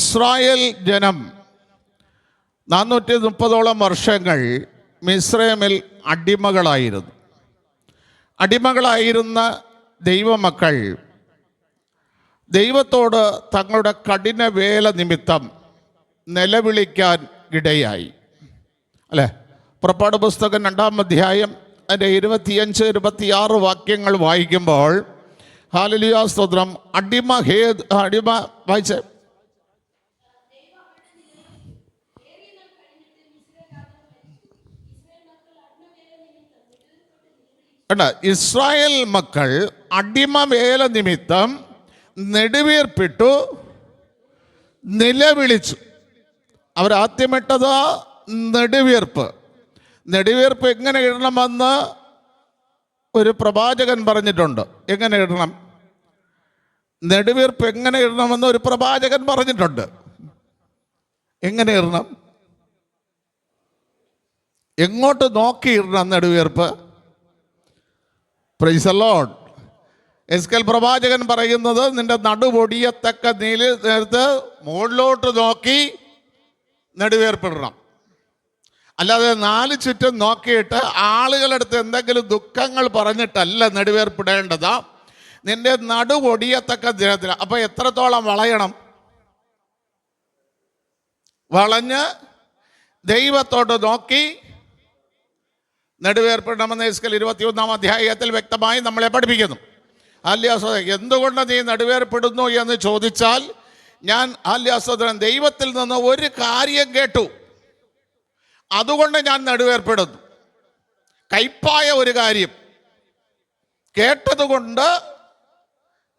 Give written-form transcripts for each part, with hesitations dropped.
Israel ജനം 430 വർഷങ്ങൾ മിസ്രൈമിൽ അടിമകളായിരുന്ന ദൈവമക്കൾ ദൈവത്തോട് തങ്ങളുടെ കഠിന വേല നിമിത്തം നിലവിളിക്കാൻ ഇടയായി. അല്ലേ? പുറപ്പാട് പുസ്തകം 2-ാം അധ്യായം അതിൻ്റെ 25-26 വാക്യങ്ങൾ വായിക്കുമ്പോൾ ഹല്ലേലൂയ സ്തോത്രം. അടിമ വായിച്ചേ. ഇസ്രായേൽ മക്കൾ അടിമവേല നിമിത്തം നെടുവീർപ്പിട്ടു നിലവിളിച്ചു. അവരാദ്യമിട്ടത് നെടുവീർപ്പ് എങ്ങനെ ഇടണമെന്ന് ഒരു പ്രവാചകൻ പറഞ്ഞിട്ടുണ്ട്. എങ്ങനെ ഇടണം? നെടുവീർപ്പ് എങ്ങനെ ഇടണമെന്ന് ഒരു പ്രവാചകൻ പറഞ്ഞിട്ടുണ്ട്. എങ്ങനെ ഇടണം? എങ്ങോട്ട് നോക്കി ഇടണം നെടുവീർപ്പ്? Praise the lord. എസ്കേൽ പ്രവാചകൻ പറയുന്നത് നിന്റെ നടുപൊടിയത്തക്ക നേരത്ത് മുകളിലോട്ട് നോക്കി നെടുവീർപ്പിടണം. അല്ലാതെ 4 ചുറ്റും നോക്കിയിട്ട് ആളുകളടുത്ത് എന്തെങ്കിലും ദുഃഖങ്ങൾ പറഞ്ഞിട്ടല്ല നെടുവീർപ്പിടേണ്ടത്. നിന്റെ നടുപൊടിയത്തക്ക ദിനത്തിൽ. അപ്പോൾ എത്രത്തോളം വളയണം? വളഞ്ഞ് ദൈവത്തോട്ട് നോക്കി നെടുവീർപ്പിടണമെന്ന് എസ്കേൽ 21-ാം അധ്യായത്തിൽ വ്യക്തമായി നമ്മളെ പഠിപ്പിക്കുന്നു. എന്തുകൊണ്ട് നീ നെടുവീർപ്പിടുന്നു എന്ന് ചോദിച്ചാൽ, ഞാൻ സഹോദരൻ ദൈവത്തിൽ നിന്ന് ഒരു കാര്യം കേട്ടു, അതുകൊണ്ട് ഞാൻ നെടുവീർപ്പിടുന്നു. കയ്പായ ഒരു കാര്യം കേട്ടതുകൊണ്ട്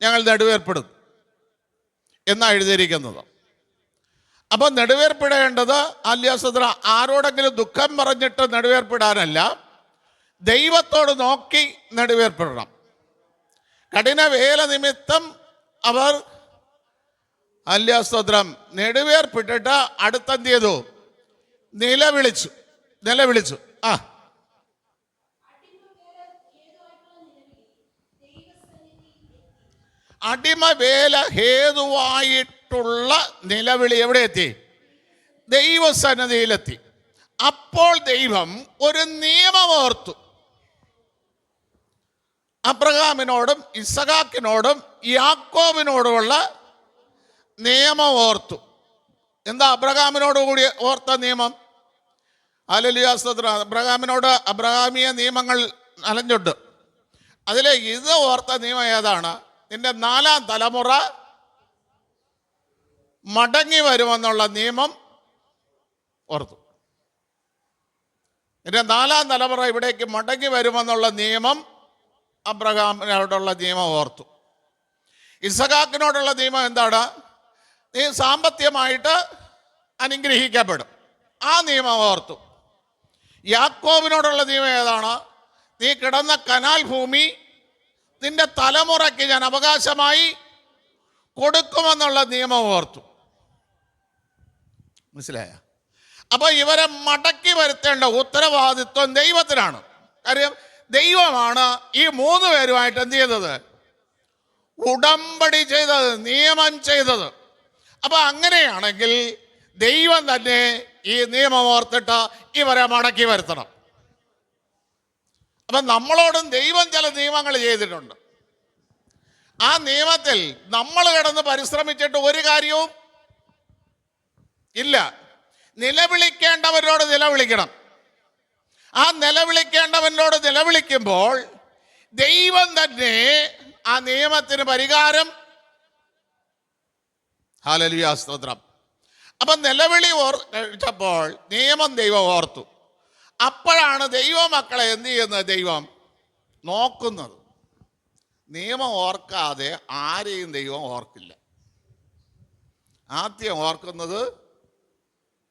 ഞങ്ങൾ നെടുവീർപ്പിടുന്നു എന്നാണ് എഴുതിയിരിക്കുന്നത്. അപ്പം നെടുവീർപ്പിടേണ്ടത് സഹോദരൻ ആരോടെങ്കിലും ദുഃഖം പറഞ്ഞിട്ട് നെടുവീർപ്പിടാനല്ല, ദൈവത്തോട് നോക്കി നെടുവീർപ്പിടണം. കഠിന വേല നിമിത്തം അവർ സ്തോത്രം നെടുവീർപ്പിട്ടിട്ട് അടുത്തെന്ത് ചെയ്തു? നിലവിളിച്ചു. അടിമവേല ഹേതുവായിട്ടുള്ള നിലവിളി എവിടെ എത്തി? ദൈവസന്നിധിയിലെത്തി. അപ്പോൾ ദൈവം ഒരു നിയമം ഓർത്തു. അബ്രഹാമിനോടും ഇസഹാക്കിനോടും യാക്കോബിനോടുമുള്ള നിയമം ഓർത്തു. എന്താ അബ്രഹാമിനോട് കൂടി ഓർത്ത നിയമം? ഹല്ലേലൂയ സ്തോത്രം. അബ്രഹാമിയ നിയമങ്ങൾ അലഞ്ഞുണ്ട്. അതിലെ ഇത് ഓർത്ത നിയമം ഏതാണ്? നിന്റെ 4-ാം തലമുറ മടങ്ങി വരുമെന്നുള്ള നിയമം ഓർത്തു. നിന്റെ 4-ാം തലമുറ ഇവിടേക്ക് മടങ്ങി വരുമെന്നുള്ള നിയമം അബ്രഹാമിനോടുള്ള നിയമം ഓർത്തു. ഇസഹാക്കിനോടുള്ള നിയമം എന്താണ്? നീ സാമ്പത്തികമായിട്ട് അനുഗ്രഹിക്കപ്പെടും, ആ നിയമം ഓർത്തു. യാക്കോബിനോടുള്ള നിയമം ഏതാണ്? നീ കിടന്ന കനാൽ ഭൂമി നിന്റെ തലമുറയ്ക്ക് ഞാൻ അവകാശമായി കൊടുക്കുമെന്നുള്ള നിയമം ഓർത്തു. മനസ്സിലായ? അപ്പൊ ഇവരെ മടക്കി വരുത്തേണ്ട ഉത്തരവാദിത്വം ദൈവത്തിനാണ്. കാര്യം ദൈവമാണ് ഈ 3 പേരുമായിട്ട് എന്ത് ചെയ്തത്? ഉടമ്പടി ചെയ്തത്, നിയമം ചെയ്തത്. അപ്പൊ അങ്ങനെയാണെങ്കിൽ ദൈവം തന്നെ ഈ നിയമം ഓർത്തിട്ട് ഇവരെ മടക്കി വരുത്തണം. അപ്പൊ നമ്മളോടും ദൈവം ചില നിയമങ്ങൾ ചെയ്തിട്ടുണ്ട്. ആ നിയമത്തിൽ നമ്മൾ കിടന്ന് പരിശ്രമിച്ചിട്ട് ഒരു കാര്യവും ഇല്ല. നിലവിളിക്കേണ്ടവരോട് നിലവിളിക്കണം. ആ നിലവിളിക്കേണ്ടവനോട് നിലവിളിക്കുമ്പോൾ ദൈവം തന്നെ ആ നിയമത്തിന് പരിഹാരം. ഹല്ലേലൂയ സ്തോത്രം. അപ്പം നിലവിളി കഴിച്ചപ്പോൾ നിയമം ദൈവം ഓർത്തു. അപ്പോഴാണ് ദൈവമക്കളെ എന്ത് ചെയ്യുന്നത്? ദൈവം നോക്കുന്നത്. നിയമം ഓർക്കാതെ ആരെയും ദൈവം ഓർക്കില്ല. ആദ്യം ഓർക്കുന്നത്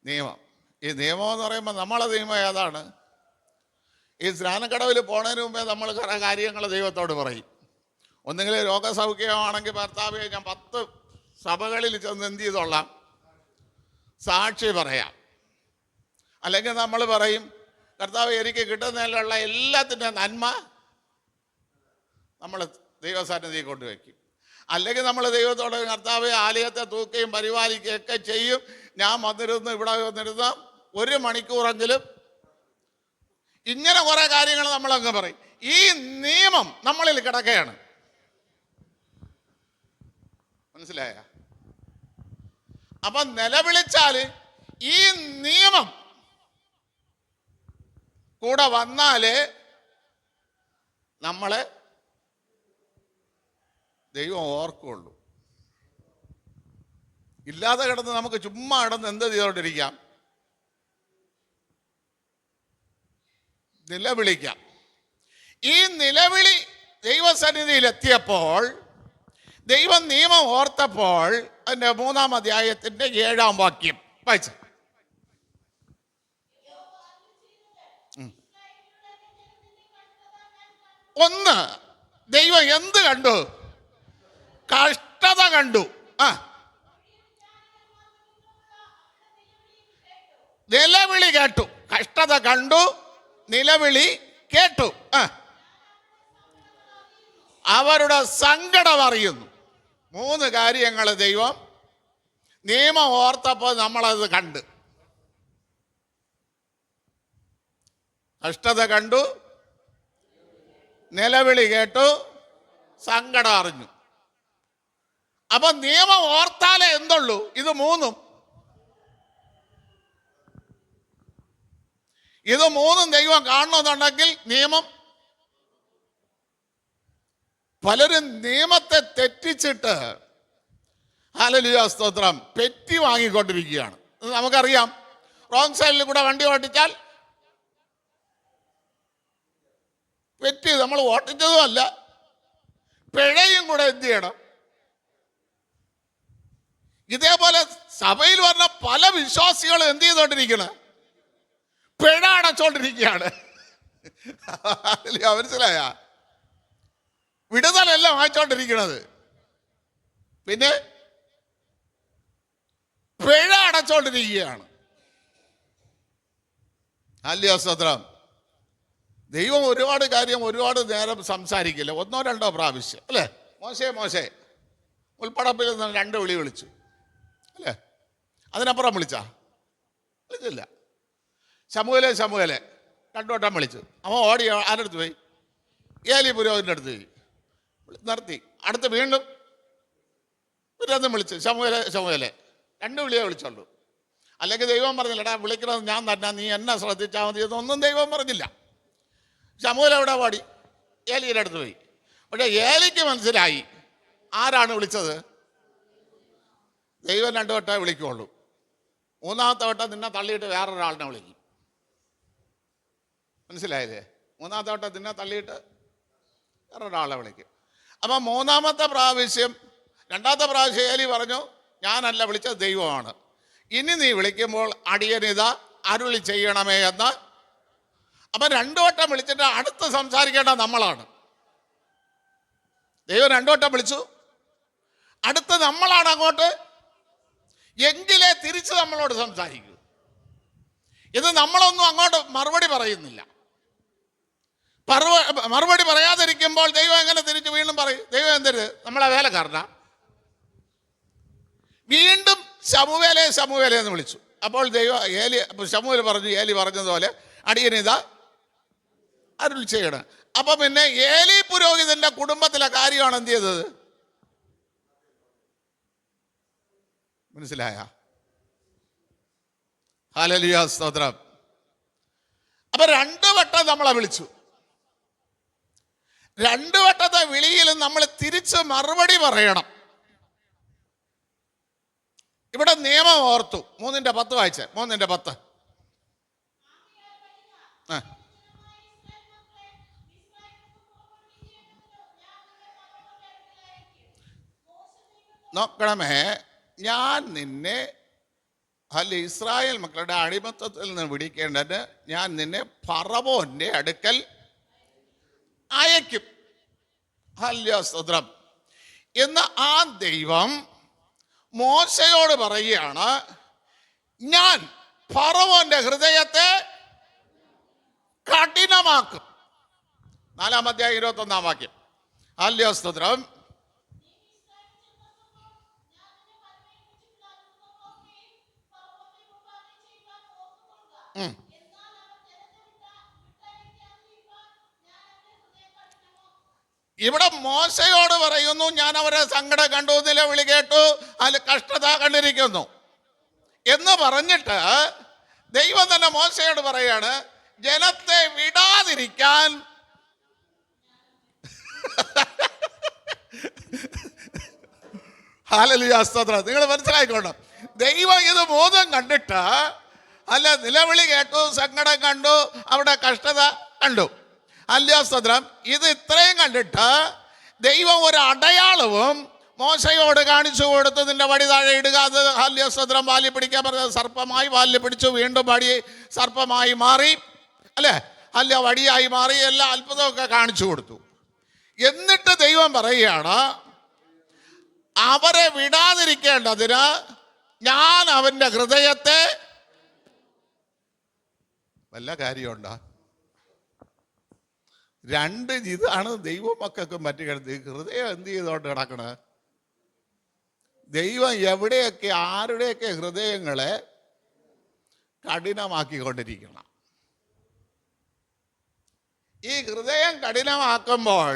നിയമം. ഈ നിയമം എന്ന് പറയുമ്പോൾ നമ്മളെ നിയമം ഏതാണ്? ഈ സ്നാനക്കടവിൽ പോണതിന് മുമ്പേ നമ്മൾ കുറേ കാര്യങ്ങൾ ദൈവത്തോട് പറയും. ഒന്നുകിൽ രോഗസൗഖ്യമാണെങ്കിൽ ഭർത്താവെ ഞാൻ 10 സഭകളിൽ ചെന്ന് എന്ത് ചെയ്തോളാം, സാക്ഷി പറയാം. അല്ലെങ്കിൽ നമ്മൾ പറയും, കർത്താവ് എനിക്ക് കിട്ടുന്നതിലുള്ള എല്ലാത്തിൻ്റെ നന്മ നമ്മൾ ദൈവസന്നിധിയിൽ കൊണ്ടുവയ്ക്കും. അല്ലെങ്കിൽ നമ്മൾ ദൈവത്തോട് കർത്താവെ ആലയത്തെ തൂക്കുകയും പരിപാലിക്കുകയൊക്കെ ചെയ്യും. ഞാൻ വന്നിരുന്ന് ഇവിടെ വന്നിരുന്ന 1 മണിക്കൂറെങ്കിലും ഇങ്ങനെ കുറെ കാര്യങ്ങൾ നമ്മളങ്ങ് പറയും. ഈ നിയമം നമ്മളിൽ കിടക്കുകയാണ്. മനസ്സിലായ? അപ്പൊ നിലവിളിച്ചാൽ ഈ നിയമം കൂടെ വന്നാലേ നമ്മളെ ദൈവം ഓർക്കുള്ളൂ. ഇല്ലാതെ കിടന്ന് നമുക്ക് ചുമ്മാ കിടന്ന് എന്ത് ചെയ്തോണ്ടിരിക്കാം? നിലവിളിക്കാം. ഈ നിലവിളി ദൈവസന്നിധിയിൽ എത്തിയപ്പോൾ ദൈവം നിയമം ഓർത്തപ്പോൾ അതിൻ്റെ 3-ാം അധ്യായത്തിൻ്റെ 7-ാം വാക്യം വായിച്ചു. ഒന്ന്, ദൈവം എന്ത് കണ്ടു? കഷ്ടത കണ്ടു. നിലവിളി കേട്ടു. കഷ്ടത കണ്ടു, നിലവിളി കേട്ടു. അവരുടെ സങ്കടം അറിയുന്നു. 3 കാര്യങ്ങൾ ദൈവം നിയമം ഓർത്തപ്പോൾ നമ്മളത് കണ്ട്. കഷ്ടത കണ്ടു, നിലവിളി കേട്ടു, സങ്കടം അറിഞ്ഞു. അപ്പൊ നിയമം ഓർത്താലേ എന്തുള്ളൂ? ഇത് 3. ഇത് 3 ദൈവം കാണണമെന്നുണ്ടെങ്കിൽ നിയമം. പലരും നിയമത്തെ തെറ്റിച്ചിട്ട് ഹല്ലേലൂയ സ്തോത്രം പെറ്റി വാങ്ങിക്കൊണ്ടിരിക്കുകയാണ്. നമുക്കറിയാം, റോങ് സൈഡിൽ കൂടെ വണ്ടി ഓട്ടിച്ചാൽ പെറ്റി നമ്മൾ ഓട്ടിച്ചതുമല്ല, പിഴയും കൂടെ എന്ത് ചെയ്യണം? ഇതേപോലെ സഭയിൽ പറഞ്ഞ പല വിശ്വാസികളും എന്ത് ചെയ്തോണ്ടിരിക്കണം? പിഴ അടച്ചോണ്ടിരിക്കുകയാണ്. മനസ്സിലായ? വിടുതലല്ല വാങ്ങിച്ചോണ്ടിരിക്കുന്നത്, പിന്നെ പിഴ അടച്ചോണ്ടിരിക്കുകയാണ്. ഹല്ലേലൂയ സ്തോത്രം. ദൈവം ഒരുപാട് കാര്യം ഒരുപാട് നേരം സംസാരിക്കില്ല, 1-2 പ്രാവശ്യം അല്ലേ? മോശേ ഉൾപ്പടപ്പിൽ നിന്ന് 2 വിളി വിളിച്ചു അല്ലേ? അതിനപ്പുറം വിളിച്ചില്ല. ശമൂവേലേ 2 വട്ടം വിളിച്ചു. അവൻ ഓടി ആരടുത്ത് പോയി? ഏലി പുരോഹിതൻ്റെ അടുത്ത് പോയി നിർത്തി. അടുത്ത് വീണ്ടും പുരോഹിതൻ വിളിച്ചു. ശമൂവേലേ 2 വിളിയേ വിളിച്ചുള്ളൂ. അല്ലെങ്കിൽ ദൈവം പറഞ്ഞില്ല, എടാ വിളിക്കണത് ഞാൻ തന്നെ, നീ എന്നെ ശ്രദ്ധിച്ചാൽ മതി എന്നൊന്നും ദൈവം പറഞ്ഞില്ല. ശമൂവേൽ എവിടെ പാടി? ഏലിയുടെ അടുത്ത് പോയി. പക്ഷെ ഏലിക്ക് മനസ്സിലായി ആരാണ് വിളിച്ചത്. ദൈവം 2 വട്ടമേ വിളിക്കുള്ളൂ. 3-ാമത്തെ വട്ടം നിന്നെ തള്ളിയിട്ട് വേറൊരാളിനെ വിളിക്കും. മനസ്സിലായില്ലേ? 3-ാമത്തെ വട്ടം നിന്നെ തള്ളിയിട്ട് വേറൊരാളെ വിളിക്കും. അപ്പം 3-ാമത്തെ പ്രാവശ്യം 2-ാമത്തെ പ്രാവശ്യം ഏലി പറഞ്ഞു, ഞാനല്ല വിളിച്ചത്, ദൈവമാണ്. ഇനി നീ വിളിക്കുമ്പോൾ അടിയനിത അരുളി ചെയ്യണമേ എന്ന്. അപ്പം 2 വട്ടം വിളിച്ചിട്ട് അടുത്ത് സംസാരിക്കേണ്ട നമ്മളാണ്. ദൈവം 2 വട്ടം വിളിച്ചു, അടുത്ത് നമ്മളാണ് അങ്ങോട്ട്. എങ്കിലേ തിരിച്ച് നമ്മളോട് സംസാരിക്കൂ. ഇത് നമ്മളൊന്നും അങ്ങോട്ട് മറുപടി പറയുന്നില്ല. മറുപടി പറയാതിരിക്കുമ്പോൾ ദൈവം എങ്ങനെ തിരിച്ച് വീണ്ടും പറയും? ദൈവം എന്തരുത് നമ്മളെ വേലക്കാരനാ? വീണ്ടും ശമൂവേലേ എന്ന് വിളിച്ചു. അപ്പോൾ ശമൂവേൽ പറഞ്ഞു, ഏലി പറഞ്ഞതുപോലെ അടിയനിതാ അരുൾ ചെയ്യണം. അപ്പൊ പിന്നെ ഏലി പുരോഹിതന്റെ കുടുംബത്തിലെ കാര്യമാണ് എന്ത് ചെയ്തത്? മനസ്സിലായ? ഹല്ലേലൂയ സ്തോത്രം. അപ്പൊ 2 വട്ടം നമ്മളെ വിളിച്ചു. 2 വട്ടത്തെ വിളിയിലും നമ്മൾ തിരിച്ച് മറുപടി പറയണം. ഇവിടെ നിയമം ഓർത്തു. 3:10 വായിച്ചേ. 3:10. നോക്കണമേ, ഞാൻ നിന്നെ ഇസ്രായേൽ മക്കളുടെ അടിമത്തത്തിൽ നിന്ന് വിടിക്കേണ്ടത് ഞാൻ നിന്നെ ഫറവോന്റെ അടുക്കൽ അയക്കും. ഹല്ലേലൂയ സ്തോത്രം എന്ന് ആ ദൈവം മോശയോട് പറയുകയാണ്, ഞാൻ ഫറവോന്റെ ഹൃദയത്തെ കഠിനമാക്കും. 4-ാം അധ്യായം 21-ാം വാക്യം. ഹല്ലേലൂയ സ്തോത്രം. ഇവിടെ മോശയോട് പറയുന്നു, ഞാൻ അവരെ സങ്കടം കണ്ടു, നിലവിളി കേട്ടു, അതിൽ കഷ്ടത കണ്ടിരിക്കുന്നു എന്ന് പറഞ്ഞിട്ട് ദൈവം തന്നെ മോശയോട് പറയാണ്, ജനത്തെ വിടാതിരിക്കാൻ ഹല്ലേലൂയ, സ്തോത്രം. നിങ്ങൾ മനസ്സിലായിക്കോണം, ദൈവം ഇത് മൂന്നും കണ്ടിട്ട്, അല്ല നിലവിളി കേട്ടു, സങ്കടം കണ്ടു, അവിടെ കഷ്ടത കണ്ടു, ഹല്ലേലൂയ, സ്തോത്രം. ഇത് ഇത്രയും കണ്ടിട്ട് ദൈവം ഒരു അടയാളവും മോശയോട് കാണിച്ചു കൊടുത്തു. നിന്റെ വടി താഴെ ഇടുക, അത് ഹല്ലേലൂയ, സ്തോത്രം, വാലിൽ പിടിക്കാൻ പറഞ്ഞത് സർപ്പമായി, വാലിൽ പിടിച്ചു, വീണ്ടും വടി സർപ്പമായി മാറി, അല്ലേ, ഹല്ലേലൂയ, വടിയായി മാറി, എല്ലാ അത്ഭുതമൊക്കെ കാണിച്ചു കൊടുത്തു. എന്നിട്ട് ദൈവം പറയുകയാണ്, അവരെ വിടാതിരിക്കേണ്ടതിന് ഞാൻ അവൻ്റെ ഹൃദയത്തെ, വല്ല കാര്യമുണ്ടോ? രണ്ട് ഇതാണ് ദൈവമക്കൾക്ക് മറ്റു കിടന്നത്. ഹൃദയം എന്ത് ചെയ്തോണ്ട് കിടക്കണ? ദൈവം എവിടെയൊക്കെ ആരുടെയൊക്കെ ഹൃദയങ്ങളെ കഠിനമാക്കിക്കൊണ്ടിരിക്കണം. ഈ ഹൃദയം കഠിനമാക്കുമ്പോൾ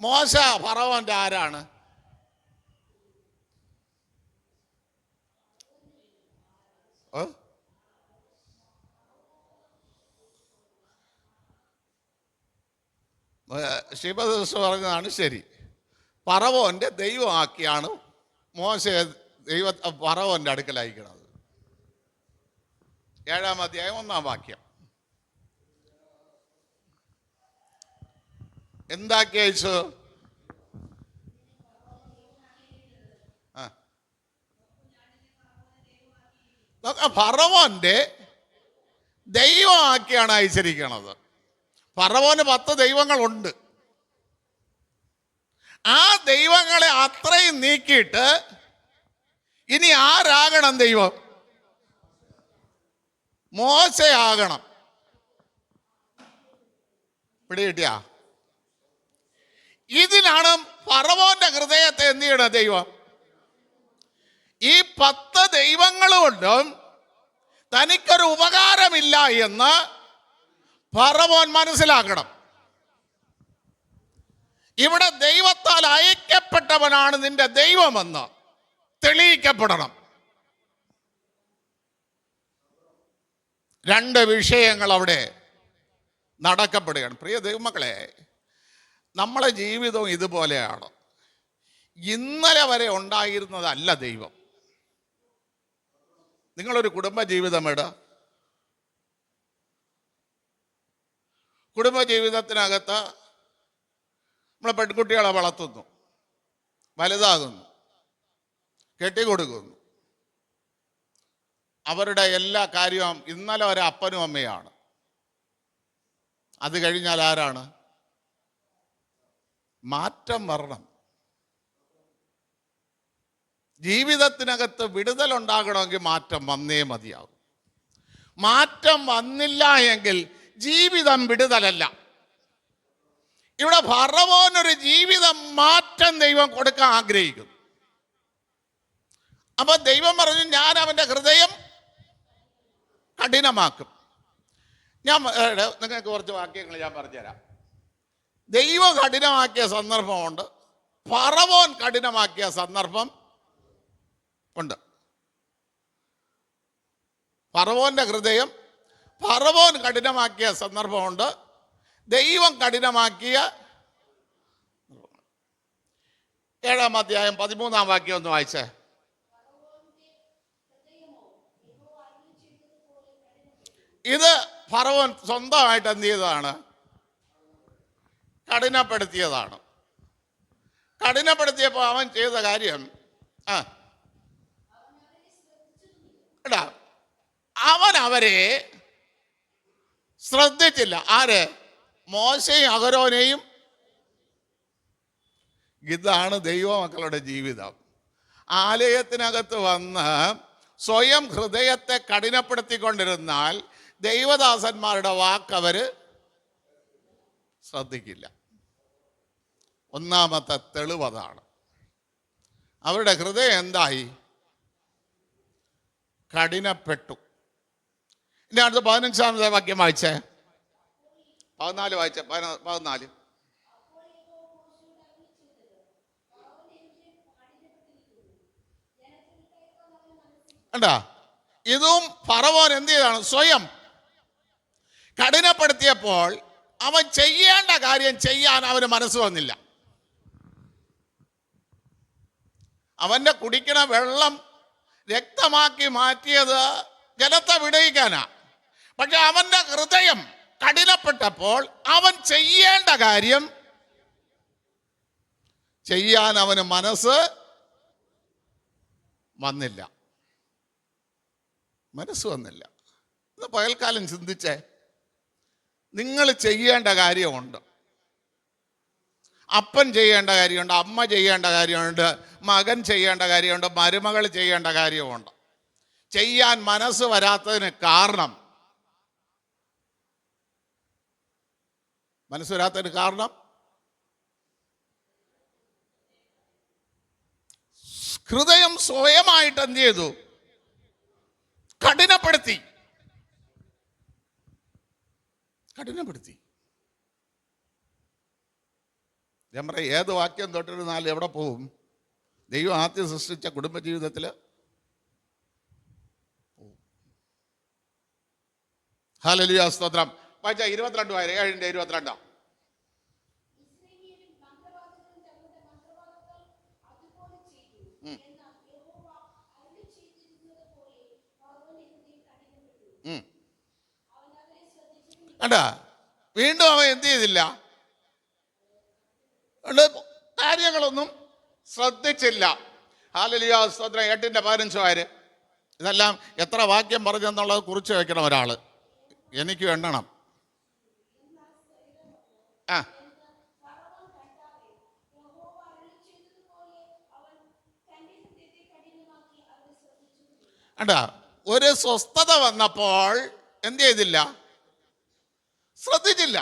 മോശ ഫറവോന്റെ ആരാണ്? ശിവദോസ് പറഞ്ഞതാണ് ശരി. ഫറവോന്റെ ദൈവമാക്കിയാണ് മോശയെ ഫറവോന്റെ അടുക്കൽ അയക്കുന്നത്. 7-ാം അധ്യായം 1-ാം വാക്യം. എന്താക്കി അയച്ചു? ഫറവോന്റെ ദൈവമാക്കിയാണ് അയച്ചിരിക്കുന്നത്. ഫറവോന് 10 ദൈവങ്ങളുണ്ട്. ആ ദൈവങ്ങളെ അത്രയും നീക്കിയിട്ട് ഇനി ആരാകണം? ദൈവം മോശയാകണം. പിടികിട്ടിയ? ഇതിനാണ് ഫറവോന്റെ ഹൃദയത്തെ എന്ത് ചെയ്യണം ദൈവം? ഈ 10 ദൈവങ്ങൾ കൊണ്ടും തനിക്കൊരു ഉപകാരമില്ല എന്ന് ഫറവോൻ മനസ്സിലാക്കണം. ഇവിടെ ദൈവത്താൽ അയക്കപ്പെട്ടവനാണ് നിന്റെ ദൈവമെന്ന് തെളിയിക്കപ്പെടണം. 2 വിഷയങ്ങൾ അവിടെ നടക്കപ്പെടുകയാണ്. പ്രിയ ദൈവമക്കളെ, നമ്മളെ ജീവിതവും ഇതുപോലെയാണ്. ഇന്നലെ വരെ ഉണ്ടായിരുന്നതല്ല ദൈവം. നിങ്ങളൊരു കുടുംബ ജീവിതം കുടുംബജീവിതത്തിനകത്ത് നമ്മളെ പെൺകുട്ടികളെ വളർത്തുന്നു, വലുതാകുന്നു, കെട്ടിക്കൊടുക്കുന്നു. അവരുടെ എല്ലാ കാര്യവും ഇന്നലെ വരെ അപ്പനും അമ്മയാണ്. അത് കഴിഞ്ഞാൽ ആരാണ്? മാറ്റം വരണം. ജീവിതത്തിനകത്ത് വിടുതലുണ്ടാകണമെങ്കിൽ മാറ്റം വന്നേ മതിയാകും. മാറ്റം വന്നില്ല എങ്കിൽ ജീവിതം വിടുതലല്ല. ഇവിടെ ഫറവോനൊരു ജീവിതം മാറ്റം ദൈവം കൊടുക്കാൻ ആഗ്രഹിക്കുന്നു. അപ്പൊ ദൈവം പറഞ്ഞു, ഞാൻ അവൻ്റെ ഹൃദയം കഠിനമാക്കും. നിങ്ങൾക്ക് കുറച്ച് വാക്യങ്ങൾ ഞാൻ പറഞ്ഞുതരാം. ദൈവം കഠിനമാക്കിയ സന്ദർഭമുണ്ട്, ഫറവോൻ കഠിനമാക്കിയ സന്ദർഭം ഉണ്ട്. ഫറവോന്റെ ഹൃദയം ഫറവോൻ കഠിനമാക്കിയ സന്ദർഭമുണ്ട്, ദൈവം കഠിനമാക്കിയ. 7-ാം അധ്യായം 13-ാം വാക്യം ഒന്ന് വായിച്ചേ. ഇത് ഫറവോൻ സ്വന്തമായിട്ട് എന്ത് ചെയ്തതാണ്? കഠിനപ്പെടുത്തിയതാണ്. കഠിനപ്പെടുത്തിയപ്പോൾ അവൻ ചെയ്ത കാര്യം അവൻ അവരെ ശ്രദ്ധിച്ചില്ല. ആര്? മോശയും അഹരോനെയും. ഇതാണ് ദൈവമക്കളുടെ ജീവിതം. ആലയത്തിനകത്ത് വന്ന് സ്വയം ഹൃദയത്തെ കഠിനപ്പെടുത്തിക്കൊണ്ടിരുന്നാൽ ദൈവദാസന്മാരുടെ വാക്കവർ ശ്രദ്ധിക്കില്ല. ഒന്നാമത്തെ തെളിവതാണ്. അവരുടെ ഹൃദയം എന്തായി? കഠിനപ്പെട്ടു. ഇനി അടുത്ത 15-ാമത്തെ വാക്യം വായിച്ചേ. 14 വായിച്ചേ. 14. കണ്ടാ, ഇതും ഫറവോൻ എന്ത് ചെയ്താണ്? സ്വയം കഠിനപ്പെടുത്തിയപ്പോൾ അവൻ ചെയ്യേണ്ട കാര്യം ചെയ്യാൻ അവന് മനസ്സ് വന്നില്ല. അവന്റെ കുടിക്കണ വെള്ളം രക്തമാക്കി മാറ്റിയത് ജലത്തെ വിടുവിക്കാനാ. പക്ഷെ അവന്റെ ഹൃദയം കഠിനപ്പെട്ടപ്പോൾ അവൻ ചെയ്യേണ്ട കാര്യം ചെയ്യാൻ അവന് മനസ്സ് വന്നില്ല. മനസ്സ് വന്നില്ല. ഇന്ന് പകൽക്കാലം ചിന്തിച്ചേ, നിങ്ങൾ ചെയ്യേണ്ട കാര്യമുണ്ട്. അപ്പൻ ചെയ്യേണ്ട കാര്യമുണ്ട്, അമ്മ ചെയ്യേണ്ട കാര്യമുണ്ട്, മകൻ ചെയ്യേണ്ട കാര്യമുണ്ട്, മരുമകൾ ചെയ്യേണ്ട കാര്യമുണ്ട്. ചെയ്യാൻ മനസ്സ് വരാത്തതിന് കാരണം, മനസ്സ് വരാത്തതിന് കാരണം ഹൃദയം സ്വയമായിട്ട് എന്ത് ചെയ്തു? കഠിനപ്പെടുത്തി. ഞാൻ പറയാം, ഏത് വാക്യം തൊട്ടിരുന്നാലും എവിടെ പോവും? ദൈവം ആദ്യം സൃഷ്ടിച്ച കുടുംബജീവിതത്തിൽ ഹല്ലേലൂയ, സ്തോത്രം. വായിച്ച 22 7 22. കണ്ടാ, വീണ്ടും അവൻ എന്ത് ചെയ്തില്ല? കാര്യങ്ങളൊന്നും ശ്രദ്ധിച്ചില്ല. ഹല്ലേലൂയ, സ്തോത്രം. 8:15. ഇതെല്ലാം എത്ര വാക്യം പറഞ്ഞെന്നുള്ളത് കുറിച്ച് വെക്കണം ഒരാള്. എനിക്ക് എണ്ണണം. ആ, കണ്ടാ, ഒരു സ്വസ്ഥത വന്നപ്പോൾ എന്ത് ചെയ്തില്ല? ശ്രദ്ധിച്ചില്ല.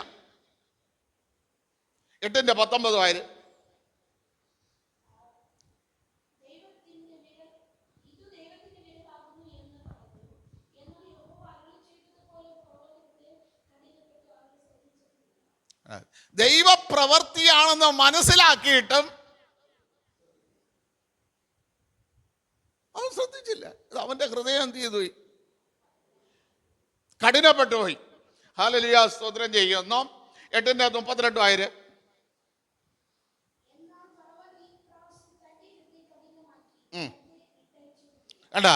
8:19. ദൈവപ്രവൃത്തിയാണെന്ന് മനസ്സിലാക്കിയിട്ടും അവൻ ശ്രദ്ധിച്ചില്ല. അവന്റെ ഹൃദയം എന്ത് ചെയ്തു? കഠിനപ്പെട്ടു പോയി. ഹല്ലേലൂയ, സ്തോത്രം ചെയ്യുന്നു. 8:32. കണ്ടാ,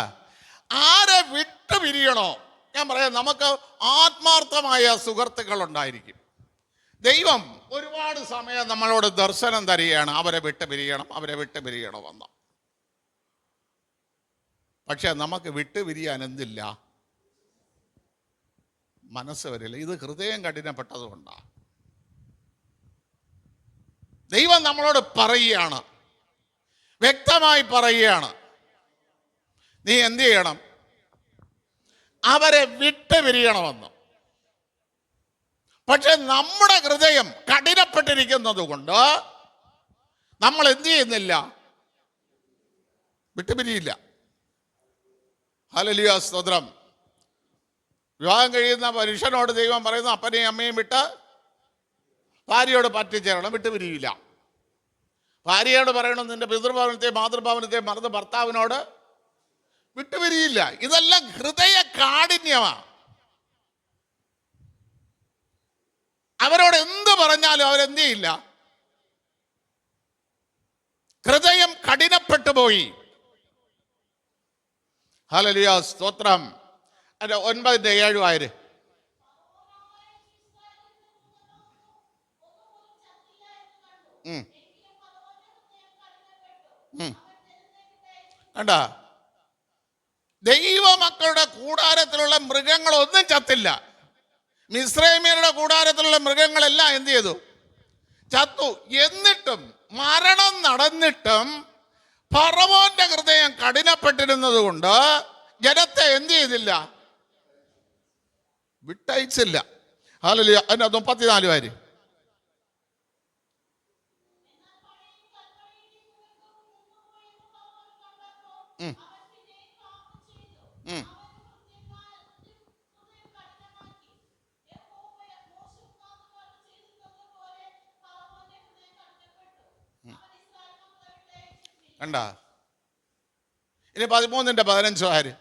ആരെ വിട്ടു പിരിയണോ? ഞാൻ പറയാം, നമുക്ക് ആത്മാർത്ഥമായ സുഹൃത്തുക്കൾ ഉണ്ടായിരിക്കും. ദൈവം ഒരുപാട് സമയം നമ്മളോട് ദർശനം തരികയാണ്, അവരെ വിട്ടു പിരിയണമെന്ന്. പക്ഷെ നമുക്ക് വിട്ടുപിരിയാൻ എന്തില്ല? മനസ്സ് വരില്ല. ഇത് ഹൃദയം കഠിനപ്പെട്ടതുകൊണ്ടാണ്. ദൈവം നമ്മളോട് പറയുകയാണ്, വ്യക്തമായി പറയുകയാണ്, നീ എന്ത് ചെയ്യണം? അവരെ വിട്ടുപിരിയണമെന്ന്. പക്ഷെ നമ്മുടെ ഹൃദയം കഠിനപ്പെട്ടിരിക്കുന്നത് കൊണ്ട് നമ്മൾ എന്ത് ചെയ്യുന്നില്ല? വിട്ടുപിരിയില്ല. ഹല്ലേലൂയ, സ്തോത്രം. വിവാഹം കഴിയുന്ന പുരുഷനോട് ദൈവം പറയുന്നു, അപ്പനെയും അമ്മയും വിട്ട് ഭാര്യയോട് പറ്റിച്ചേരണം, വിട്ടുപിരിയില്ല. ഭാര്യയോട് പറയണം, നിന്റെ പിതൃഭവനത്തെയും മാതൃഭവനത്തെയും മറന്ന് ഭർത്താവിനോട് വിട്ടുപിരിയില്ല. ഇതെല്ലാം ഹൃദയ കാഠിന്യമാണ്. അവരോട് എന്ത് പറഞ്ഞാലും അവരെന്ത് ചെയ്യില്ല? ഹൃദയം കഠിനപ്പെട്ടു പോയി. ഹല്ലേലൂയ, സ്തോത്രം. 9:7. കണ്ടാ, ദൈവമക്കളുടെ കൂടാരത്തിലുള്ള മൃഗങ്ങളൊന്നും ചത്തില്ല. മിസ്രൈമ്യരുടെ കൂടാരത്തിലുള്ള മൃഗങ്ങളെല്ലാം എന്ത് ചെയ്തു? ചത്തു. എന്നിട്ടും, മരണം നടന്നിട്ടും ഫറവോന്റെ ഹൃദയം കഠിനപ്പെട്ടിരുന്നത് കൊണ്ട് ജനത്തെ എന്ത് ചെയ്തില്ല? വിട്ടയച്ചില്ല. ഹല്ലേലൂയ. 34. കണ്ടാ, ഇനി 13:15.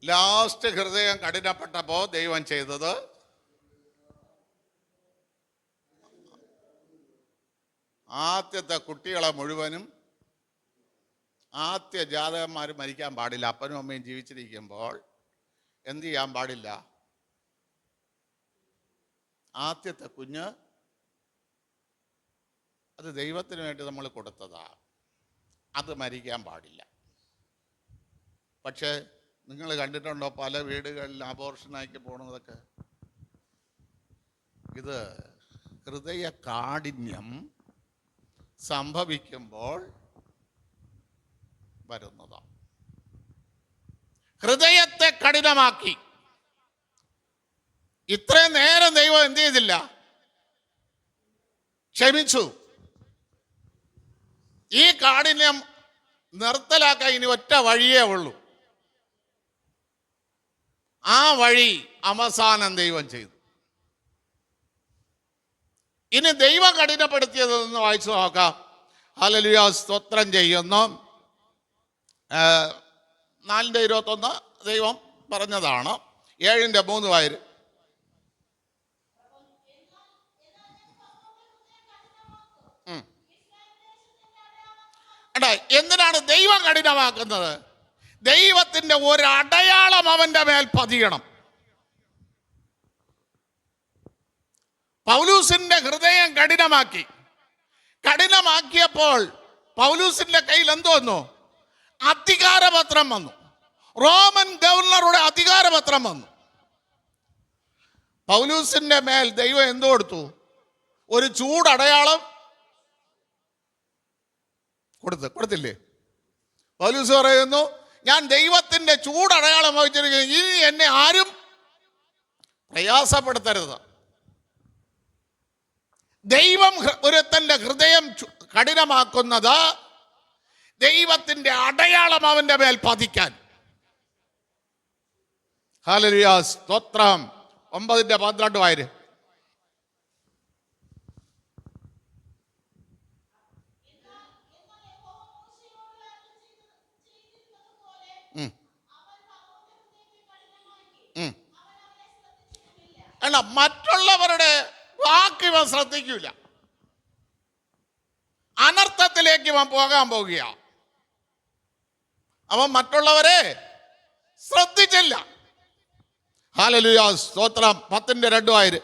ലാസ്റ്റ് ഹൃദയം കഠിനപ്പെട്ടപ്പോൾ ദൈവം ചെയ്തത് ആദ്യത്തെ കുട്ടികളെ മുഴുവനും, ആദ്യ ജാതകന്മാർ മരിക്കാൻ പാടില്ല. അപ്പനും അമ്മയും ജീവിച്ചിരിക്കുമ്പോൾ എന്ത് ചെയ്യാൻ പാടില്ല? ആദ്യത്തെ കുഞ്ഞ് അത് ദൈവത്തിന് വേണ്ടി നമ്മൾ കൊടുത്തതാ, അത് മരിക്കാൻ പാടില്ല. പക്ഷേ നിങ്ങൾ കണ്ടിട്ടുണ്ടോ പല വീടുകളിൽ അബോർഷനാക്കി പോണതൊക്കെ? ഇത് ഹൃദയ കാഠിന്യം സംഭവിക്കുമ്പോൾ വരുന്നതാണ്. ഹൃദയത്തെ കഠിനമാക്കി. ഇത്രയും നേരം ദൈവം എന്ത് ചെയ്തില്ല? ക്ഷമിച്ചു. ഈ കാഠിന്യം നിർത്തലാക്കാൻ ഇനി ഒറ്റ വഴിയേ ഉള്ളൂ. ആ വഴി അവസാനം ദൈവം ചെയ്തു. ഇനി ദൈവം കഠിനപ്പെടുത്തിയതെന്ന് വായിച്ചു നോക്കാം. ഹല്ലേലൂയ, സ്തോത്രം ചെയ്യുന്നു. 4:21 ദൈവം പറഞ്ഞതാണ്. 7:3 വായര്. എന്തിനാണ് ദൈവം കഠിനമാക്കുന്നത്? ദൈവത്തിന്റെ ഒരു അടയാളം അവന്റെ മേൽ പതിയണം. പൗലൂസിന്റെ ഹൃദയം കഠിനമാക്കിയപ്പോൾ പൗലൂസിന്റെ കയ്യിൽ എന്തോ വന്നു? അധികാരപത്രം വന്നു. റോമൻ ഗവർണറുടെ അധികാരപത്രം വന്നു. പൗലൂസിന്റെ മേൽ ദൈവം എന്തോ കൊടുത്തു? ഒരു ചൂടടയാളം കൊടുത്തില്ലേ? പൗലൂസ് പറയുന്നു, ഞാൻ ദൈവത്തിന്റെ ചൂടടയാളം വഹിച്ചിരിക്കുന്നു, ഇനി എന്നെ ആരും പ്രയാസപ്പെടുത്തരുത്. ദൈവം ഒരുത്തന്റെ ഹൃദയം കഠിനമാക്കുന്നത് ദൈവത്തിന്റെ അടയാളം അവന്റെ മേൽ പതിക്കാൻ. ഹല്ലേലൂയ, സ്തോത്രം. 9:12 വായര്. അല്ല, മറ്റുള്ളവരുടെ വാക്ക് ഇവൻ ശ്രദ്ധിക്കൂല. അനർത്ഥത്തിലേക്ക് ഇവൻ പോകാൻ പോകുക. അവൻ മറ്റുള്ളവരെ ശ്രദ്ധിച്ചില്ല. ഹല്ലേലൂയ, സ്തോത്രം. 10:2 വായര്.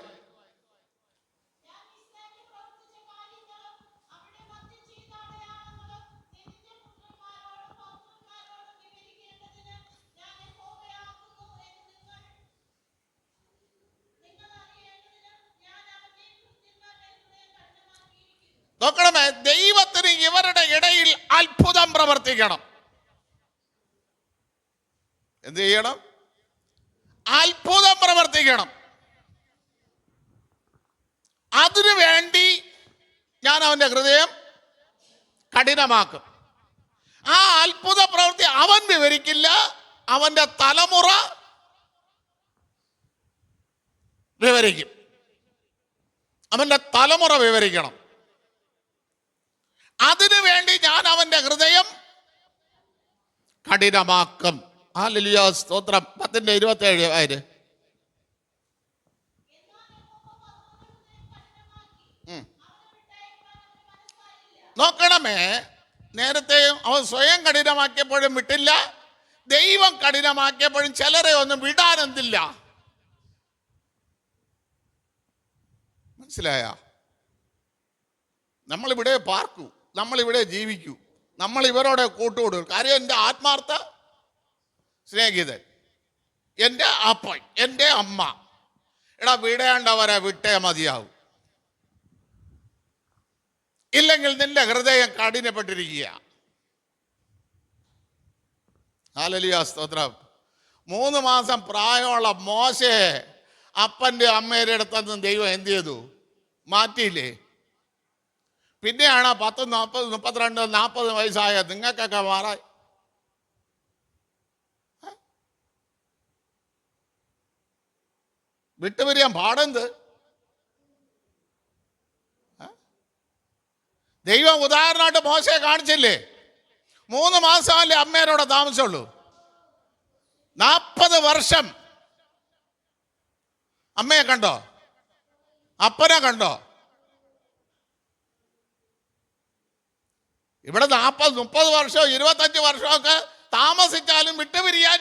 നോക്കണമേ, ദൈവത്തിന് ഇവരുടെ ഇടയിൽ അത്ഭുതം പ്രവർത്തിക്കണം. എന്ത് ചെയ്യണം? അത്ഭുതം പ്രവർത്തിക്കണം. അതിനു വേണ്ടി ഞാൻ അവന്റെ ഹൃദയം കഠിനമാക്കും. ആ അത്ഭുത പ്രവൃത്തി അവൻ വിവരിക്കില്ല, അവന്റെ തലമുറ വിവരിക്കും. അവന്റെ തലമുറ വിവരിക്കണം. അതിനു വേണ്ടി ഞാൻ അവന്റെ ഹൃദയം കഠിനമാക്കും. ഹല്ലേലൂയ, സ്തോത്രം. 10:27 ആര്. നോക്കണമേ, നേരത്തെ അവൻ സ്വയം കഠിനമാക്കിയപ്പോഴും വിട്ടില്ല, ദൈവം കഠിനമാക്കിയപ്പോഴും ചിലരെ ഒന്നും വിടാനെന്തില്ല. മനസ്സിലായ? നമ്മളിവിടെ പാർക്കൂ, നമ്മളിവിടെ ജീവിക്കൂ, നമ്മൾ ഇവരോടെ കൂട്ടുകൂടും. കാര്യം എൻ്റെ ആത്മാർത്ഥ സ്നേഹിതൻ, എൻ്റെ അപ്പൻ, എൻ്റെ അമ്മ. എടാ, വിടേണ്ടവരെ വിട്ടേ മതിയാവും. ഇല്ലെങ്കിൽ നിന്റെ ഹൃദയം കഠിനപ്പെട്ടിരിക്കുക. ഹല്ലേലൂയ, സ്തോത്രം. 3 മാസം പ്രായമുള്ള മോശയെ അപ്പൻ്റെ അമ്മയുടെ അടുത്തൊന്നും ദൈവം എന്ത് ചെയ്തു? മാറ്റിയില്ലേ? പിന്നെയാണ് 10, 40, 32, 40 വയസ്സായ നിങ്ങൾക്കൊക്കെ മാറാൻ. വിട്ടുപിരിയാൻ പാടെന്ത്? ദൈവം ഉദാഹരണമായിട്ട് മോശയെ കാണിച്ചില്ലേ? 3 മാസമല്ലേ അമ്മേരോടെ താമസമുള്ളൂ. 40 വർഷം അമ്മയെ കണ്ടോ? അപ്പനെ കണ്ടോ? ഇവിടെ 40-30 വർഷമോ 25 വർഷമൊക്കെ താമസിച്ചാലും വിട്ടുപിരിയാൻ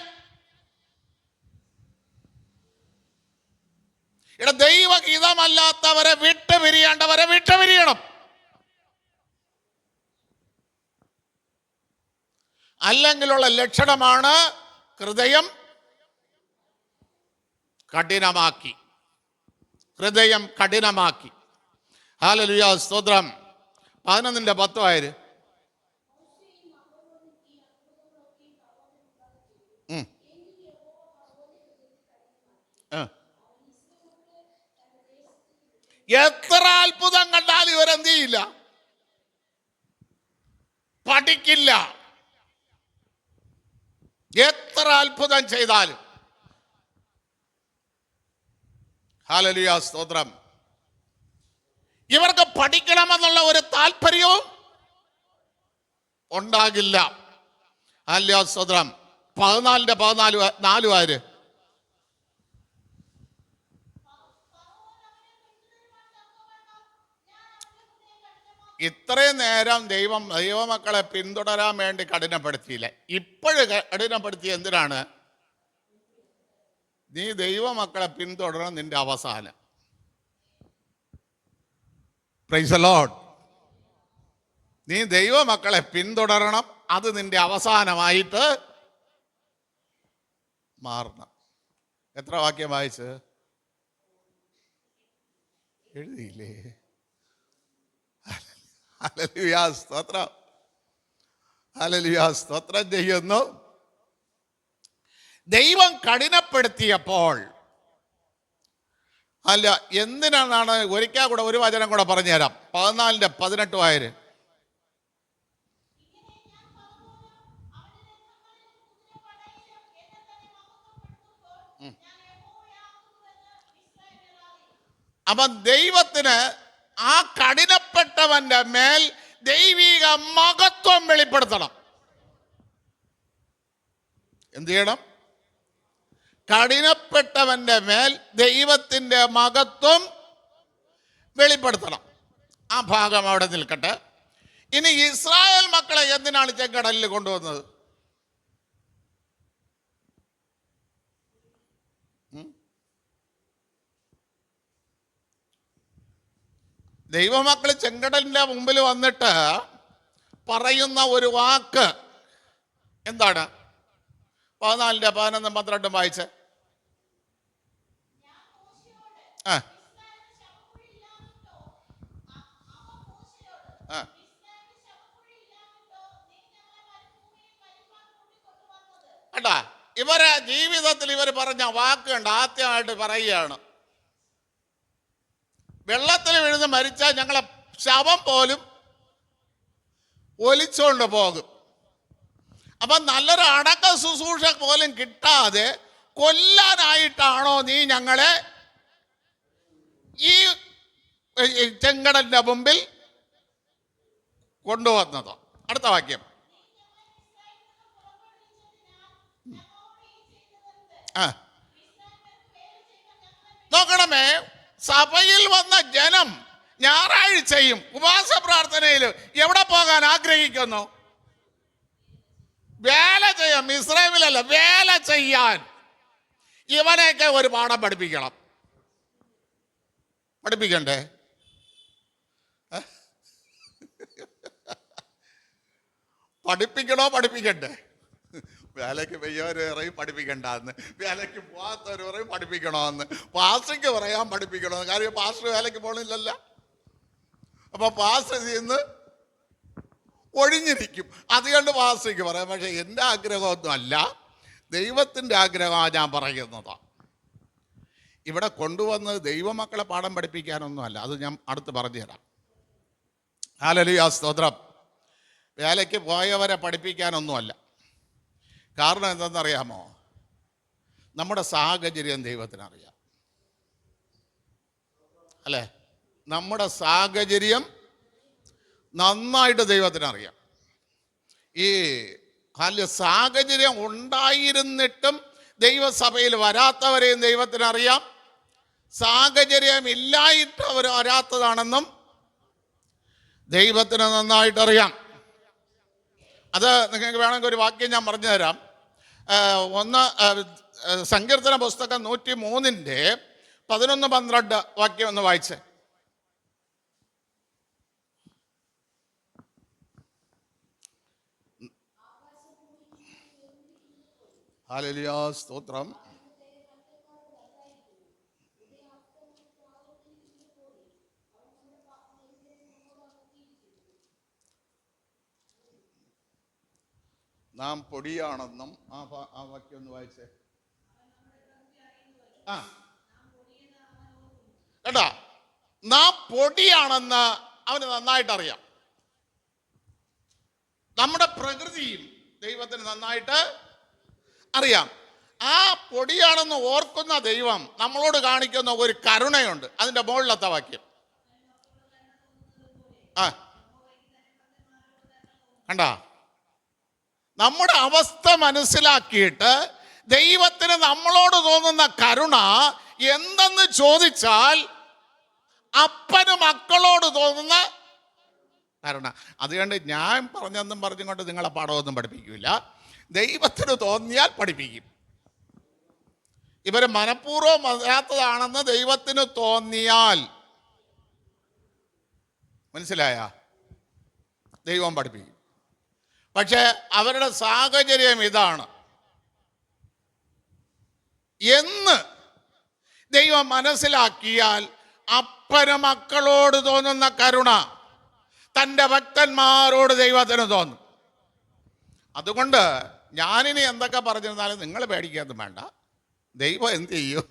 ഇവിടെ ദൈവഗീതമല്ലാത്തവരെ വിട്ടുപിരിയേണ്ടവരെ വിട്ടുപിരിയണം. അല്ലെങ്കിലുള്ള ലക്ഷണമാണ് ഹൃദയം കഠിനമാക്കി. ഹൃദയം കഠിനമാക്കി. ഹല്ലേലൂയ, സ്തോത്രം. 11:10 എത്ര അത്ഭുതം കണ്ടാലും ഇവരെന്ത് ചെയ്യില്ല? പഠിക്കില്ല. എത്ര അത്ഭുതം ചെയ്താലും. ഹല്ലേലൂയ, സ്തോത്രം. ഇവർക്ക് പഠിക്കണമെന്നുള്ള ഒരു താല്പര്യവും ഉണ്ടാകില്ല. ഹല്ലേലൂയ, സ്തോത്രം. 14:4 ഇത്രയും നേരം ദൈവമക്കളെ പിന്തുടരാൻ വേണ്ടി കഠിനപ്പെടുത്തിയില്ല. ഇപ്പോഴും കഠിനപ്പെടുത്തിയ എന്തിനാണ്? നീ ദൈവമക്കളെ പിന്തുടരണം. നിന്റെ അവസാനം. Price the Lord. നീ ദൈവമക്കളെ പിന്തുടരണം. അത് നിന്റെ അവസാനമായിട്ട് മാറണം. എത്ര വാക്യം വായിച്ച് എഴുതിയില്ലേ? ഹല്ലേലൂയ, സ്തോത്രം. ഹല്ലേലൂയ, സ്തോത്രം ചെയ്യുന്നു. ദൈവം കഠിനപ്പെടുത്തിയപ്പോൾ അല്ല, എന്തിനാണ്? ഒരിക്കൽ കൂടെ ഒരു വചനം കൂടെ പറഞ്ഞുതരാം. 14:18 അപ്പം ദൈവത്തിന് ആ കഠിനപ്പെട്ടവന്റെ മേൽ ദൈവിക മഹത്വം വെളിപ്പെടുത്തണം. എന്ത് ചെയ്യണം? കഠിനപ്പെട്ടവന്റെ മേൽ ദൈവത്തിന്റെ മഹത്വം വെളിപ്പെടുത്തണം. ആ ഭാഗം അവിടെ നിൽക്കട്ടെ. ഇനി ഇസ്രായേൽ മക്കളെ എന്തിനാണ് ചെങ്കടലിൽ കൊണ്ടുവന്നത്? ദൈവമക്കൾ ചെങ്കടലിന്റെ മുമ്പിൽ വന്നിട്ട് പറയുന്ന ഒരു വാക്ക് എന്താണ്? 14:11-12 വായിച്ച്. കേട്ടാ, ഇവരെ ജീവിതത്തിൽ ഇവർ പറഞ്ഞ വാക്കുണ്ട്. ആദ്യമായിട്ട് പറയുകയാണ്, വെള്ളത്തിൽ വീഴുന്ന മരിച്ചാൽ ഞങ്ങളെ ശവം പോലും ഒലിച്ചുകൊണ്ട് പോകും. അപ്പം നല്ലൊരു അടക്ക ശുശ്രൂഷ പോലും കിട്ടാതെ കൊല്ലാനായിട്ടാണോ നീ ഞങ്ങളെ ഈ ചെങ്കടലിന്റെ മുമ്പിൽ കൊണ്ടുവന്നത്? അടുത്ത വാക്യം. നോക്കണമേ, സഭയിൽ വന്ന ജനം ഞായറാഴ്ചയും ഉപവാസ പ്രാർത്ഥനയിലും എവിടെ പോകാൻ ആഗ്രഹിക്കുന്നു? വേല ചെയ്യാൻ. ഇസ്രായേലിലല്ല, വേല ചെയ്യാൻ. ഇവനെയൊക്കെ ഒരു പാഠം പഠിപ്പിക്കണം. പഠിപ്പിക്കണ്ടേ? പഠിപ്പിക്കണോ? പഠിപ്പിക്കണ്ടേ? വേലയ്ക്ക് പെയ്യവർ പറയും പഠിപ്പിക്കണ്ടെന്ന്, വേലയ്ക്ക് പോകാത്തവർ പറയും പഠിപ്പിക്കണമെന്ന്, പാസ്റ്റർക്ക് പറയാൻ പഠിപ്പിക്കണമെന്ന്. കാര്യം പാസ്റ്റർ വേലയ്ക്ക് പോകണില്ലല്ല. അപ്പൊ പാസ്റ്റർ ഇന്ന് ഒഴിഞ്ഞിരിക്കും. അതുകൊണ്ട് പാസ്റ്റർക്ക് പറയാം. പക്ഷെ എൻ്റെ ആഗ്രഹമൊന്നും അല്ല, ദൈവത്തിൻ്റെ ആഗ്രഹമാണ് ഞാൻ പറയുന്നത്. ഇവിടെ കൊണ്ടുവന്ന് ദൈവമക്കളെ പാഠം പഠിപ്പിക്കാനൊന്നുമല്ല. അത് ഞാൻ അടുത്ത് പറഞ്ഞു തരാം. ഹല്ലേലൂയ, സ്തോത്രം. വേലയ്ക്ക് പോയവരെ പഠിപ്പിക്കാനൊന്നുമല്ല. കാരണം എന്തെന്നറിയാമോ? നമ്മുടെ സാഹചര്യം ദൈവത്തിനറിയാം. അല്ലേ? നമ്മുടെ സാഹചര്യം നന്നായിട്ട് ദൈവത്തിനറിയാം. ഈ സാഹചര്യം ഉണ്ടായിരുന്നിട്ടും ദൈവസഭയിൽ വരാത്തവരെയും ദൈവത്തിനറിയാം. സാഹചര്യം ഇല്ലായിട്ട് അവർ വരാത്തതാണെന്നും ദൈവത്തിന് നന്നായിട്ടറിയാം. അത് നിങ്ങൾക്ക് വേണമെങ്കിൽ ഒരു വാക്യം ഞാൻ പറഞ്ഞു തരാം. സങ്കീർത്തന പുസ്തകം 103 11-12 വാക്യം ഒന്ന് വായിച്ചേ. ഹല്ലേലൂയ, സ്തോത്രം. നാം പൊടിയാണെന്നും ആ വാക്യം ഒന്ന് വായിച്ചേ. കേട്ടാ, നാം പൊടിയാണെന്ന് അവന് നന്നായിട്ട് അറിയാം. നമ്മുടെ പ്രകൃതിയും ദൈവത്തിന് നന്നായിട്ട് അറിയാം. ആ പൊടിയാണെന്ന് ഓർക്കുന്ന ദൈവം നമ്മളോട് കാണിക്കുന്ന ഒരു കരുണയുണ്ട്. അതിന്റെ മുകളിലത്തെ വാക്യം കണ്ടാ, നമ്മുടെ അവസ്ഥ മനസ്സിലാക്കിയിട്ട് ദൈവത്തിന് നമ്മളോട് തോന്നുന്ന കരുണ എന്തെന്ന് ചോദിച്ചാൽ അപ്പന് മക്കളോട് തോന്നുന്ന കരുണ. അതുകൊണ്ട് ഞാൻ പറഞ്ഞെന്നും പറഞ്ഞുകൊണ്ട് നിങ്ങളെ പാഠമൊന്നും പഠിപ്പിക്കില്ല. ദൈവത്തിന് തോന്നിയാൽ പഠിപ്പിക്കും. ഇവര് മനഃപൂർവ്വം വരാത്തതാണെന്ന് ദൈവത്തിന് തോന്നിയാൽ, മനസ്സിലായ, ദൈവം പഠിപ്പിക്കും. പക്ഷെ അവരുടെ സാഹചര്യം ഇതാണ് എന്ന് ദൈവം മനസ്സിലാക്കിയാൽ അപ്പന് മക്കളോട് തോന്നുന്ന കരുണ തൻ്റെ ഭക്തന്മാരോട് ദൈവത്തിന് തോന്നും. അതുകൊണ്ട് ഞാനിനി എന്തൊക്കെ പറഞ്ഞിരുന്നാലും നിങ്ങൾ പേടിക്കാനും വേണ്ട. ദൈവം എന്ത് ചെയ്യും?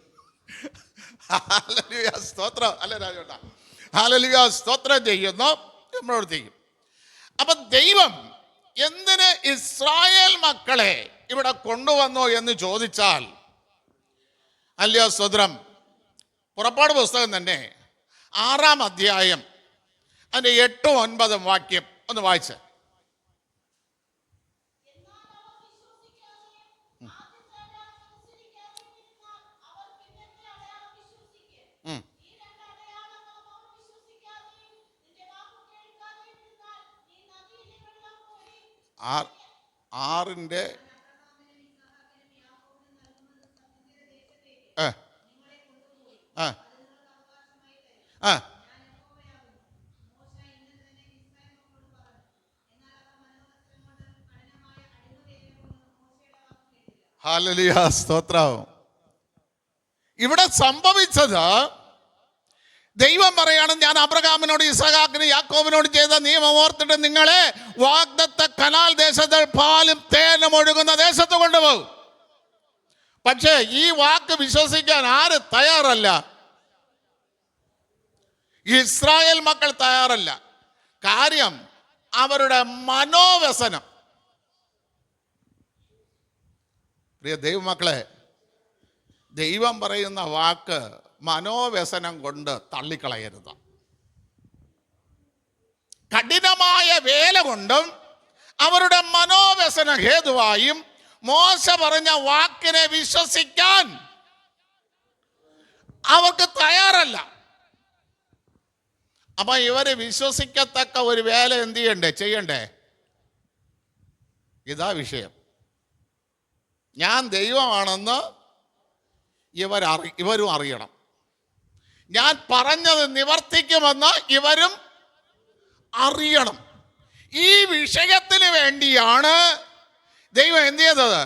ഹല്ലേലൂയ, സ്തോത്രം. അല്ല രാജേട്ടാ, ഹല്ലേലൂയ, സ്തോത്രം ചെയ്യുന്നു, നമ്മളോട് ചെയ്യും. അപ്പൊ ദൈവം എന്തിന് ഇസ്രായേൽ മക്കളെ ഇവിടെ കൊണ്ടുവന്നു എന്ന് ചോദിച്ചാൽ, അല്ലയോ സ്തോത്രം, പുറപ്പാട് പുസ്തകം തന്നെ 6-ാം അധ്യായം അതിൻ്റെ 8-9 വാക്യം ഒന്ന് വായിച്ച്. ആറിൻ്റെ ഹല്ലേലൂയ, സ്തോത്രം. ഇവിടെ സംഭവിച്ചത് ദൈവം പറയാണ്, ഞാൻ അബ്രഹാമിനോട് ഇസഹാക്കിന് യാക്കോബിനോട് ചെയ്ത നിയമം ഓർത്തിട്ട് നിങ്ങളെ വാഗ്ദത്ത കനാൽ ദേശത്ത് പാലും തേനും ഒഴുകുന്ന ദേശത്ത് കൊണ്ടുപോകും. പക്ഷേ ഈ വാക്ക് വിശ്വസിക്കാൻ ആര് തയ്യാറല്ല? ഇസ്രായേൽ മക്കൾ തയ്യാറല്ല. കാര്യം അവരുടെ മനോവ്യസനം. പ്രിയ ദൈവമക്കളെ, ദൈവം പറയുന്ന വാക്ക് മനോവ്യസനം കൊണ്ട് തള്ളിക്കളയരുത്. കഠിനമായ വേല കൊണ്ടും അവരുടെ മനോവ്യസന ഹേതുവായും മോശ പറഞ്ഞ വാക്കിനെ വിശ്വസിക്കാൻ അവർക്ക് തയ്യാറല്ല. അപ്പൊ ഇവര് വിശ്വസിക്കത്തക്ക ഒരു വേല എന്ത് ചെയ്യണ്ടേ? ഇതാ വിഷയം. ഞാൻ ദൈവമാണെന്ന് ഇവരും അറിയണം. ഞാൻ പറഞ്ഞത് നിവർത്തിക്കുമെന്ന് ഇവരും അറിയണം. ഈ വിഷയത്തിന് വേണ്ടിയാണ് ദൈവം എന്ത് ചെയ്തത്?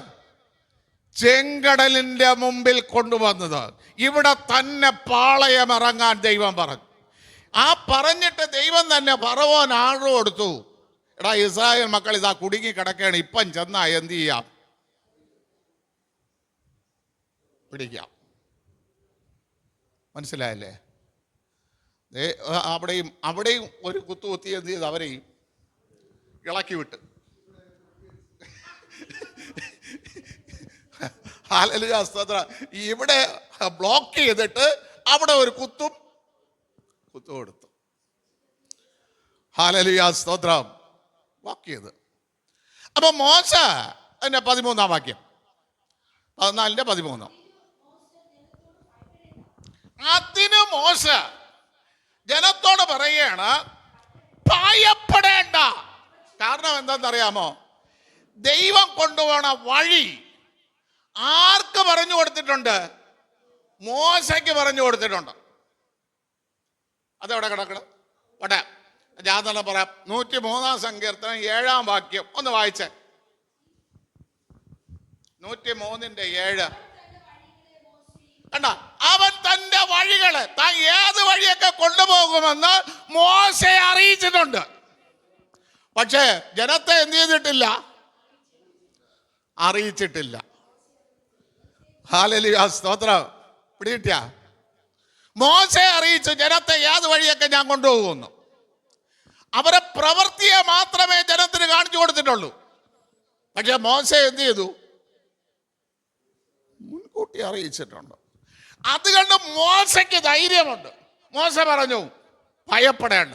ചെങ്കടലിൻ്റെ മുമ്പിൽ കൊണ്ടുവന്നത്. ഇവിടെ തന്നെ പാളയമിറങ്ങാൻ ദൈവം പറഞ്ഞു. ആ പറഞ്ഞിട്ട് ദൈവം തന്നെ ഫറവോൻ ആർഡർ കൊടുത്തു, എടാ ഇസ്രായേൽ മക്കൾ ഇതാ കുടുങ്ങി കിടക്കുകയാണ്, ഇപ്പം ചെന്നാ എന്ത് ചെയ്യാം? പിടിക്കാം. മനസ്സിലായല്ലേ? അവിടെയും ഒരു കുത്തി എന്ത് ചെയ്ത് അവരെയും ഇളക്കി വിട്ട്. ഹല്ലേലൂയ, സ്തോത്രം. ഇവിടെ ബ്ലോക്ക് ചെയ്തിട്ട് അവിടെ ഒരു കുത്തു കൊടുത്തു. ഹല്ലേലൂയ, സ്തോത്രം. ബ്ലോക്ക് ചെയ്ത്. അപ്പൊ മോശ അതിന്റെ 13-ാം വാക്യം 14:13. അതിന് മോശ ജനത്തോട് പറയുകയാണ്, ഭയപ്പെടേണ്ട. കാരണം എന്താണെന്നറിയാമോ? ദൈവം കൊണ്ടുപോണ വഴി ആർക്ക് പറഞ്ഞു കൊടുത്തിട്ടുണ്ട്? മോശയ്ക്ക് പറഞ്ഞു കൊടുത്തിട്ടുണ്ട്. അതെവിടെ കിടക്കണം? വട്ടെ ഞാൻ തന്നെ പറയാം. 103 സങ്കീർത്തനം 7 വാക്യം ഒന്ന് വായിച്ചേ. 103:7 കണ്ട, അവൻ തന്റെ വഴികള് താൻ ഏത് വഴിയൊക്കെ കൊണ്ടുപോകുമെന്ന് മോശയെ അറിയിച്ചിട്ടുണ്ട്. പക്ഷേ ജനത്തെ എന്ത് ചെയ്തിട്ടില്ല? അറിയിച്ചിട്ടില്ല. ഹല്ലേലൂയ, സ്തോത്രം. പിടികിട്ടിയ? മോശയെ അറിയിച്ചു ജനത്തെ ഏത് വഴിയൊക്കെ ഞാൻ കൊണ്ടുപോകുന്നു. അവരെ പ്രവൃത്തിയെ മാത്രമേ ജനത്തിന് കാണിച്ചു കൊടുത്തിട്ടുള്ളൂ. പക്ഷെ മോശ എന്ത് ചെയ്തു? മുൻകൂട്ടി അറിയിച്ചിട്ടുണ്ട്. അത് കണ്ട് മോശയ്ക്ക് ധൈര്യമുണ്ട്. മോശ പറഞ്ഞു, ഭയപ്പെടേണ്ട.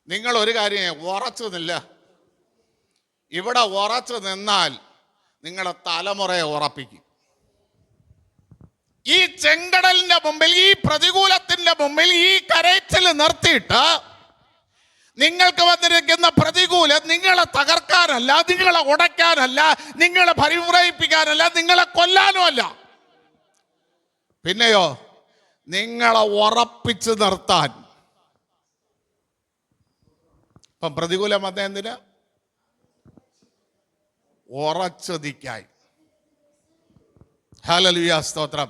നിങ്ങൾ ഒരു കാര്യം ഉറച്ചു നില്ല. ഇവിടെ ഉറച്ചു നിന്നാൽ നിങ്ങളുടെ തലമുറയെ ഉറപ്പിക്കും. ഈ ചെങ്കടലിന്റെ മുമ്പിൽ, ഈ പ്രതികൂലത്തിന്റെ മുമ്പിൽ ഈ കരച്ചിൽ നിർത്തിയിട്ട് നിങ്ങൾക്ക് വന്നിരിക്കുന്ന പ്രതികൂലം നിങ്ങളെ തകർക്കാനല്ല, നിങ്ങളെ ഉടയ്ക്കാനല്ല, നിങ്ങളെ പരിഭ്രമിപ്പിക്കാനല്ല, നിങ്ങളെ കൊല്ലാനും അല്ല. പിന്നെയോ നിങ്ങളെ ഉറപ്പിച്ച് നിർത്താൻ. ഇപ്പം പ്രതികൂലം വന്ന എന്തിന്? ഉറച്ചു നിൽക്കാൻ. ഹല്ലേലൂയ, സ്തോത്രം.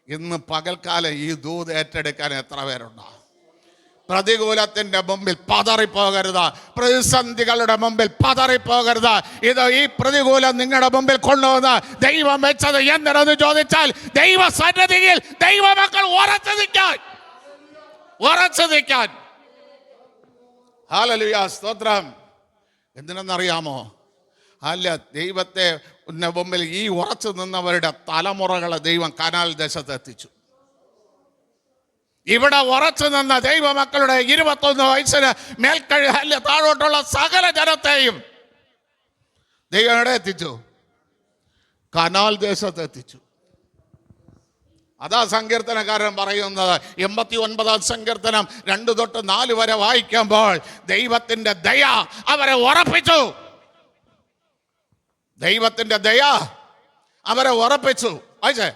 ഇന്ന് പകൽക്കാലം ഈ ദൂത് ഏറ്റെടുക്കാൻ എത്ര പേരുണ്ടോ? പ്രതികൂലത്തിന്റെ മുമ്പിൽ പതറിപ്പോകരുത്. പ്രതിസന്ധികളുടെ മുമ്പിൽ പതറിപ്പോകരുത്. ഇത് ഈ പ്രതികൂലം നിങ്ങളുടെ മുമ്പിൽ കൊണ്ടുവന്ന് ദൈവം വെച്ചത് എന്തിനെന്ന് ചോദിച്ചാൽ ദൈവ സന്നിധിയിൽ ദൈവമക്കൾ ഉറച്ചു നിൽക്കാൻ. ഹല്ലേലൂയ, സ്തോത്രം. എന്തിനെന്നറിയാമോ? അല്ല, ദൈവത്തെ മുമ്പിൽ ഈ ഉറച്ചു നിന്നവരുടെ തലമുറകളെ ദൈവം കനാൽ ദേശത്ത് എത്തിച്ചു. ഇവിടെ ഉറച്ചു നിന്ന ദൈവമക്കളുടെ 21 വയസ്സിന് താഴോട്ടുള്ള സകല ജനത്തെയും ദൈവം എവിടെ എത്തിച്ചു? കനാൽ ദേശത്ത് എത്തിച്ചു. അതാ സങ്കീർത്തനക്കാരൻ പറയുന്നത്. 89 സങ്കീർത്തനം 2 തൊട്ട് 4 വരെ വായിക്കുമ്പോൾ ദൈവത്തിന്റെ ദയ അവരെ ഉറപ്പിച്ചു. ദൈവത്തിന്റെ ദയ അവരെ ഉറപ്പിച്ചു. വായിച്ചേ.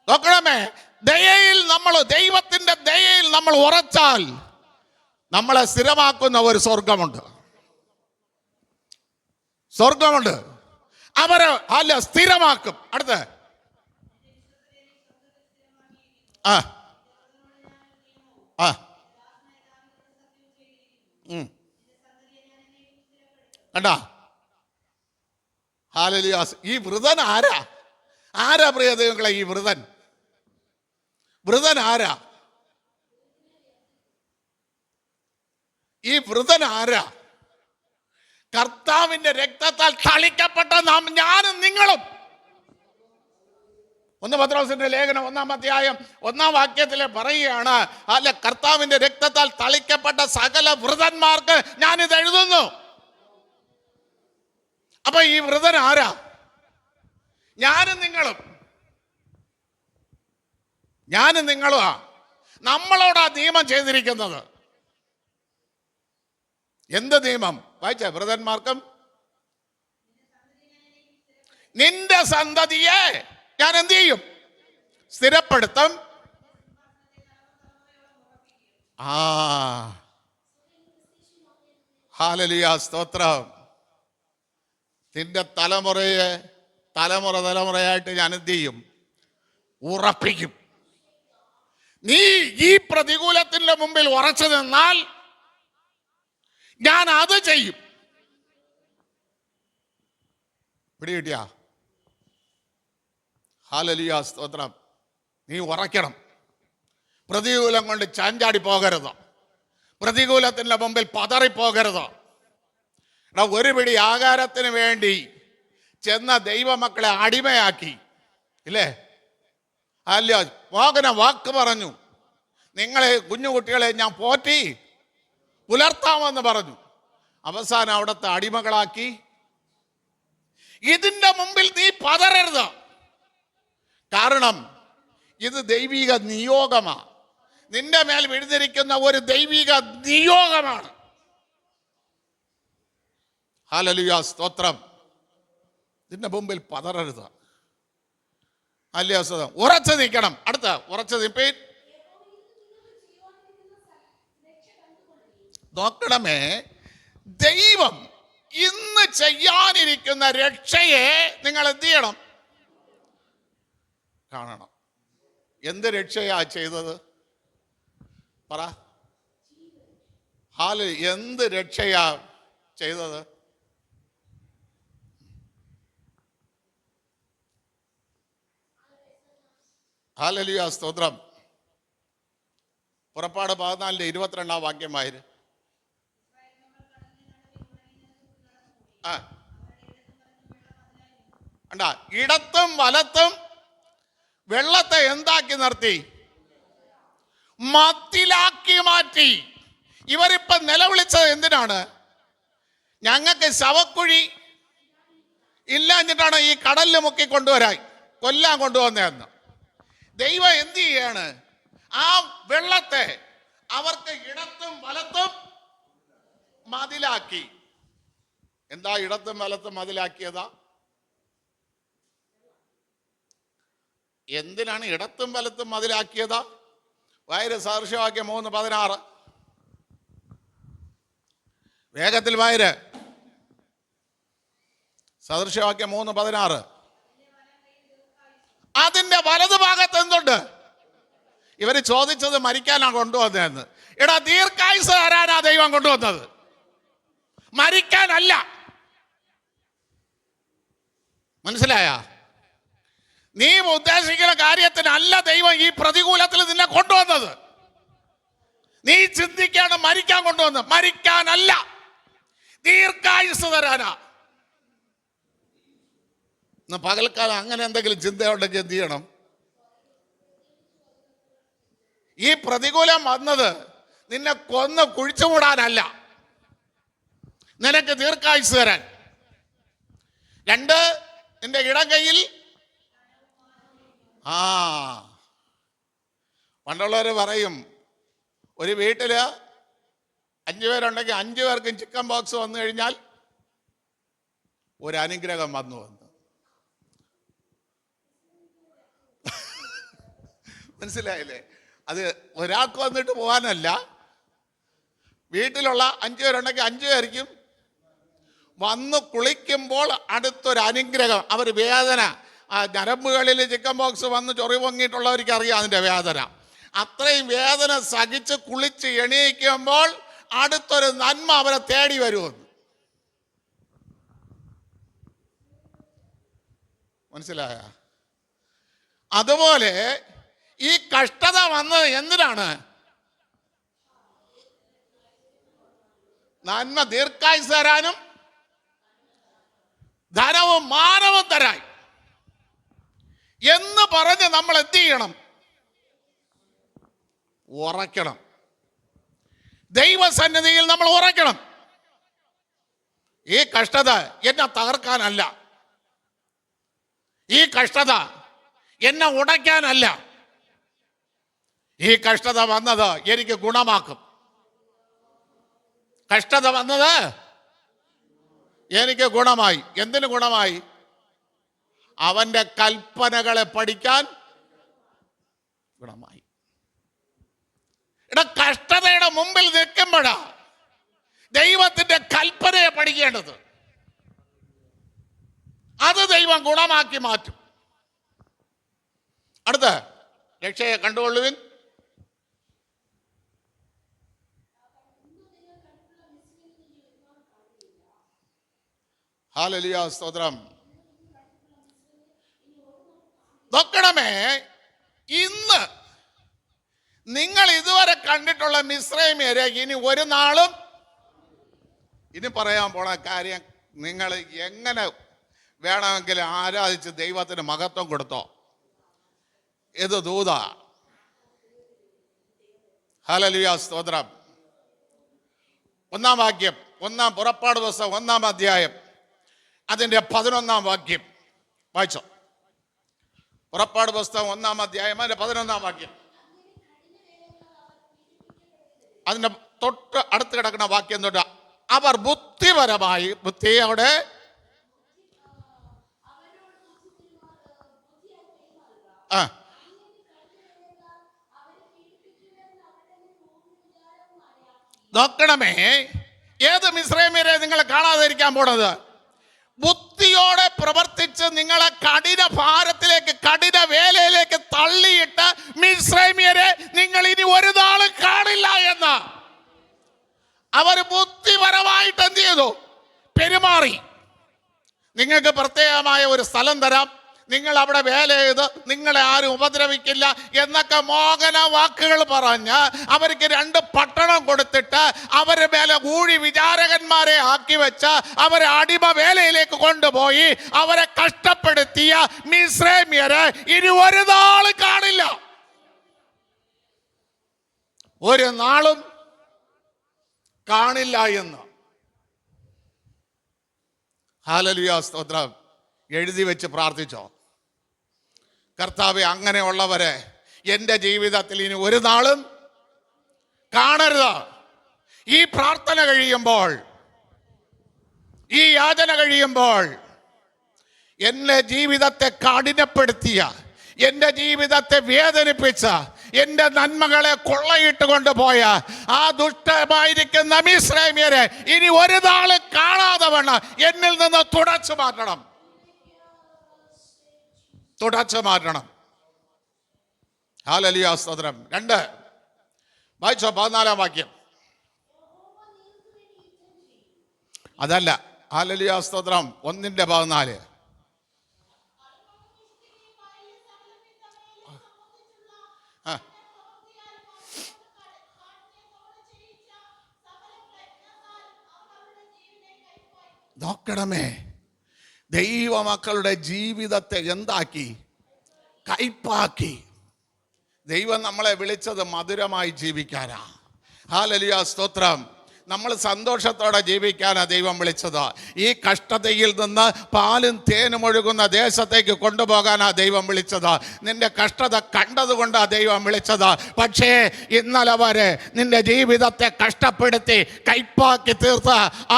നോക്കണമേ, ദൈവത്തിന്റെ ദയയിൽ നമ്മൾ ഉറച്ചാൽ നമ്മളെ സ്ഥിരമാക്കുന്ന ഒരു സ്വർഗമുണ്ട്. അവരെ സ്ഥിരമാക്കും. അടുത്ത കണ്ടാ? ഹല്ലേലൂയ. ഈ വൃതൻ ആരാ പ്രിയ ദൈവങ്ങളെ? ഈ വൃതൻ ആരാ? ഈ വൃതൻ ആരാ? കർത്താവിന്റെ രക്തത്താൽ തളിക്കപ്പെട്ട ഞാനും നിങ്ങളും. 1 പത്രോസിന്റെ ലേഖനം 1-ാം അധ്യായം 1-ാം വാക്യത്തിൽ പറയുകയാണ്, അല്ല, കർത്താവിന്റെ രക്തത്താൽ തളിക്കപ്പെട്ട സകല വൃതന്മാർക്ക് ഞാനിത് എഴുതുന്നു. അപ്പൊ ഈ വൃതൻ ആരാ? ഞാനും നിങ്ങളുമാ. നമ്മളോടാ നിയമം ചെയ്തിരിക്കുന്നത്. എന്ത് നിയമം? വായിച്ച വൃതന്മാർക്കും നിന്റെ സന്തതിയെ ഞാൻ എന്ത് ചെയ്യും? സ്ഥിരപ്പെടുത്തും. ഹല്ലേലൂയ, സ്തോത്രം. നിന്റെ തലമുറയായിട്ട് ഞാൻ എന്ത് ചെയ്യും? ഉറപ്പിക്കും. നീ ഈ പ്രതികൂലത്തിന്റെ മുമ്പിൽ ഉറച്ചു നിന്നാൽ ഞാൻ അത് ചെയ്യും. പിടികിട്ടിയ? ഹല്ലേലൂയ, സ്തോത്രം. നീ ഉറയ്ക്കണം. പ്രതികൂലം കൊണ്ട് ചാഞ്ചാടി പോകരുത്. പ്രതികൂലത്തിന്റെ മുമ്പിൽ പതറിപ്പോകരുത്. ഒരു പിടി ആഹാരത്തിന് വേണ്ടി ചെന്ന ദൈവമക്കളെ അടിമയാക്കി, ഇല്ലേ? അല്ല, മോഹന വാക്ക് പറഞ്ഞു, നിങ്ങളെ കുഞ്ഞുകുട്ടികളെ ഞാൻ പോറ്റി പുലർത്താമെന്ന് പറഞ്ഞു. അവസാനം അവിടുത്തെ അടിമകളാക്കി. ഇതിന്റെ മുമ്പിൽ നീ പതറരുത്. കാരണം ഇത് ദൈവിക നിയോഗമാണ്. നിന്റെ മേൽ വിഴുന്നിരിക്കുന്ന ഒരു ദൈവിക നിയോഗമാണ്. ഹല്ലേലൂയ, സ്തോത്രം. ഇതിന്റെ മുമ്പിൽ പതറരുത്. ഹല്ലേലൂയ, ഉറച്ചു നിൽക്കണം. അടുത്ത ഉറച്ചു നിൽപ്പീൻ. നോക്കണമേ, ദൈവം ഇന്ന് ചെയ്യാനിരിക്കുന്ന രക്ഷയെ നിങ്ങൾ എന്ത് ചെയ്യണം? കാണണം. എന്ത് രക്ഷയാ ചെയ്തത്? പറ. എന്ത് രക്ഷയാ ചെയ്തത്? ഹല്ലേലൂയ, സ്തോത്രം. പുറപ്പാട് 14:22 വാക്യമായിരുന്നു. ഇടത്തും വലത്തും വെള്ളത്തെ എന്താക്കി നിർത്തി? മതിലാക്കി മാറ്റി. ഇവരിപ്പൊ നിലവിളിച്ചത് എന്തിനാണ്? ഞങ്ങൾക്ക് ശവക്കുഴി ഇല്ല എന്നിട്ടാണ് ഈ കടലിൽ മുക്കി കൊണ്ടുവരാൻ, കൊല്ലാൻ കൊണ്ടുവന്നതെന്ന്. ദൈവം എന്ത് ചെയ്യാണ്? ആ വെള്ളത്തെ അവർക്ക് ഇടത്തും വലത്തും മതിലാക്കി. എന്താ ഇടത്തും വലത്തും മതിലാക്കിയതാ? എന്തിനാണ് ഇടത്തും വലത്തും മതിലാക്കിയതാ? വായന സാദൃശ്യവാക്യം 3:16. വേഗത്തിൽ വായന. സദൃശ്യവാക്യം 3:16. അതിന്റെ വലതുഭാഗത്ത് എന്തുണ്ട്? ഇവര് ചോദിച്ചത് മരിക്കാനാണ് കൊണ്ടുവന്നതെന്ന്. എടാ, ദീർഘായുസ് തരാനാ ദൈവം കൊണ്ടുവന്നത്, മരിക്കാനല്ല. മനസ്സിലായ? നീ ഉദ്ദേശിക്കുന്ന കാര്യത്തിനല്ല ദൈവം ഈ പ്രതികൂലത്തിൽ നിന്നെ കൊണ്ടുവന്നത്. നീ ചിന്തിക്കാണ് മരിക്കാൻ കൊണ്ടുവന്നത്. മരിക്കാനല്ല, ദീർഘായുസ് തരാനാ. പകൽക്കാലം അങ്ങനെ എന്തെങ്കിലും ചിന്തയുണ്ടെങ്കിൽ എന്ത് ചെയ്യണം? ഈ പ്രതികൂലം വന്നത് നിന്നെ കൊന്ന് കുഴിച്ചുകൂടാനല്ല, നിനക്ക് ദീർഘായുസ് തരാൻ. 2, നിന്റെ ഇടം കൈയിൽ. പണ്ടുള്ളവർ പറയും, ഒരു വീട്ടില് 5 പേരുണ്ടെങ്കിൽ 5 പേർക്കും ചിക്കൻ ബോക്സ് വന്നു കഴിഞ്ഞാൽ ഒരു അനുഗ്രഹം വന്നു. മനസ്സിലായില്ലേ? അത് ഒരാൾക്ക് വന്നിട്ട് പോകാനല്ല. വീട്ടിലുള്ള 5 പേരുണ്ടെങ്കിൽ 5 പേർക്കും വന്ന് കുളിക്കുമ്പോൾ അടുത്തൊരു അനുഗ്രഹം. അവർ വേദന, ഞരമ്പുകളിൽ ചിക്കൻ ബോക്സ് വന്ന് ചൊറി പൊങ്ങിയിട്ടുള്ളവർക്ക് അറിയാം അതിൻ്റെ വേദന. അത്രയും വേദന സഹിച്ച് കുളിച്ച് എണീക്കുമ്പോൾ അടുത്തൊരു നന്മ അവരെ തേടി വരുമെന്ന്. മനസ്സിലായ? അതുപോലെ ഈ കഷ്ടത വന്നത് എന്തിനാണ്? നന്മ ദീർഘായുസ് തരാനും ധനവും മാനവും തരാൻ എന്ന് പറഞ്ഞ് നമ്മൾ എന്ത് ചെയ്യണം? ഉറയ്ക്കണം. ദൈവസന്നിധിയിൽ നമ്മൾ ഉറയ്ക്കണം. ഈ കഷ്ടത എന്നെ തകർക്കാനല്ല, ഈ കഷ്ടത എന്നെ ഉടയ്ക്കാനല്ല, ഈ കഷ്ടത വന്നത് എനിക്ക് ഗുണമാക്കും. കഷ്ടത വന്നത് എനിക്ക് ഗുണമായി. എന്തിനു ഗുണമായി? അവന്റെ കൽപ്പനകളെ പഠിക്കാൻ ഗുണമായി. കഷ്ടതയുടെ മുമ്പിൽ നിൽക്കുമ്പോഴാ ദൈവത്തിന്റെ കൽപ്പനയെ പഠിക്കേണ്ടത്. അത് ദൈവം ഗുണമാക്കി മാറ്റും. അടുത്ത രക്ഷയെ കണ്ടുകൊള്ളുവിൻ. ഹല്ലേലൂയ, സ്തോത്രം. നോക്കണമേ, ഇന്ന് നിങ്ങൾ ഇതുവരെ കണ്ടിട്ടുള്ള മിസ്രൈമ്യരെ ഇനി ഒരു നാളും, ഇനി പറയാൻ പോണ കാര്യം, നിങ്ങൾ എങ്ങനെ വേണമെങ്കിലും ആരാധിച്ച് ദൈവത്തിന് മഹത്വം കൊടുത്തോ. ഇത് ദൂത. ഹല്ലേലൂയ, സ്തോത്രം. ഒന്നാം വാക്യം, പുറപ്പാട് പുസ്തകം 1-ാം അധ്യായം അതിൻ്റെ 11-ാം വാക്യം വായിച്ചോ. പുറപ്പാട് പുസ്തകം 1-ാം അധ്യായം അതിൻ്റെ 11-ാം വാക്യം. അതിൻ്റെ തൊട്ട് അടുത്ത് കിടക്കുന്ന വാക്യം തൊട്ട് അവർ ബുദ്ധിപരമായി അവിടെ നോക്കണമേ, ഏത് മിസ്രൈമ്യരെ നിങ്ങൾ കാണാതിരിക്കാൻ പോണത്? ബുദ്ധിയോടെ പ്രവർത്തിച്ച് നിങ്ങളെ കഠിന ഭാരത്തിലേക്ക്, കഠിന വേലയിലേക്ക് തള്ളിയിട്ട് മിസ്രൈമ്യരെ നിങ്ങൾ ഇനി ഒരു നാളും കാണില്ല എന്ന് അവർ ബുദ്ധിപരമായിട്ട് എന്ത് ചെയ്തു? പെരുമാറി. നിങ്ങൾക്ക് പ്രത്യേകമായ ഒരു സ്ഥലം തരാം, നിങ്ങൾ അവിടെ വേല ചെയ്ത് നിങ്ങളെ ആരും ഉപദ്രവിക്കില്ല എന്നൊക്കെ മോഹന വാക്കുകൾ പറഞ്ഞ് അവർക്ക് 2 പട്ടണം കൊടുത്തിട്ട് അവരെ മേലെ ഊഴി വിചാരകന്മാരെ ആക്കി വെച്ച് അവരെ അടിമ വേലയിലേക്ക് കൊണ്ടുപോയി അവരെ കഷ്ടപ്പെടുത്തിയ മിസ്രൈമ്യരെ ഇനി ഒരു നാളും കാണില്ല. ഒരു നാളും കാണില്ല എന്ന് ഹല്ലേലൂയ സ്തോത്രം എഴുതി വെച്ച് പ്രാർത്ഥിച്ചോ. കർത്താവേ, അങ്ങനെയുള്ളവരെ എൻ്റെ ജീവിതത്തിൽ ഇനി ഒരു നാളും കാണരുത്. ഈ പ്രാർത്ഥന കഴിയുമ്പോൾ, ഈ യാചന കഴിയുമ്പോൾ എൻ്റെ ജീവിതത്തെ കഠിനപ്പെടുത്തിയ, എൻ്റെ ജീവിതത്തെ വേദനിപ്പിച്ച, എൻ്റെ നന്മകളെ കൊള്ളയിട്ട് കൊണ്ടുപോയ ആ ദുഷ്ടമായിരിക്കുന്ന മിസ്രൈമ്യരെ ഇനി ഒരു നാള് കാണാതെ വേണം എന്നിൽ നിന്ന് തുടച്ചു മാറ്റണം. ഹല്ലേലൂയ സ്തോത്രം. 2 വായിച്ചോ, 14-ാം വാക്യം. അതല്ല, ഹല്ലേലൂയ സ്തോത്രം 1-14. നോക്കണമേ, ദൈവമക്കളുടെ ജീവിതത്തെ എന്താക്കി? കയ്പാക്കി. ദൈവം നമ്മളെ വിളിച്ചത് മധുരമായി ജീവിക്കാനാ. ഹല്ലേലൂയ സ്തോത്രം. നമ്മൾ സന്തോഷത്തോടെ ജീവിക്കാനാണ് ദൈവം വിളിച്ചത്. ഈ കഷ്ടതയിൽ നിന്ന് പാലും തേനും ഒഴുകുന്ന ദേശത്തേക്ക് കൊണ്ടുപോകാനാണ് ദൈവം വിളിച്ചത്. നിന്റെ കഷ്ടത കണ്ടതുകൊണ്ടാണ് ദൈവം വിളിച്ചത്. പക്ഷേ ഇന്നലെ വരെ നിന്റെ ജീവിതത്തെ കഷ്ടപ്പെടുത്തി കയ്പാക്കി തീർത്ത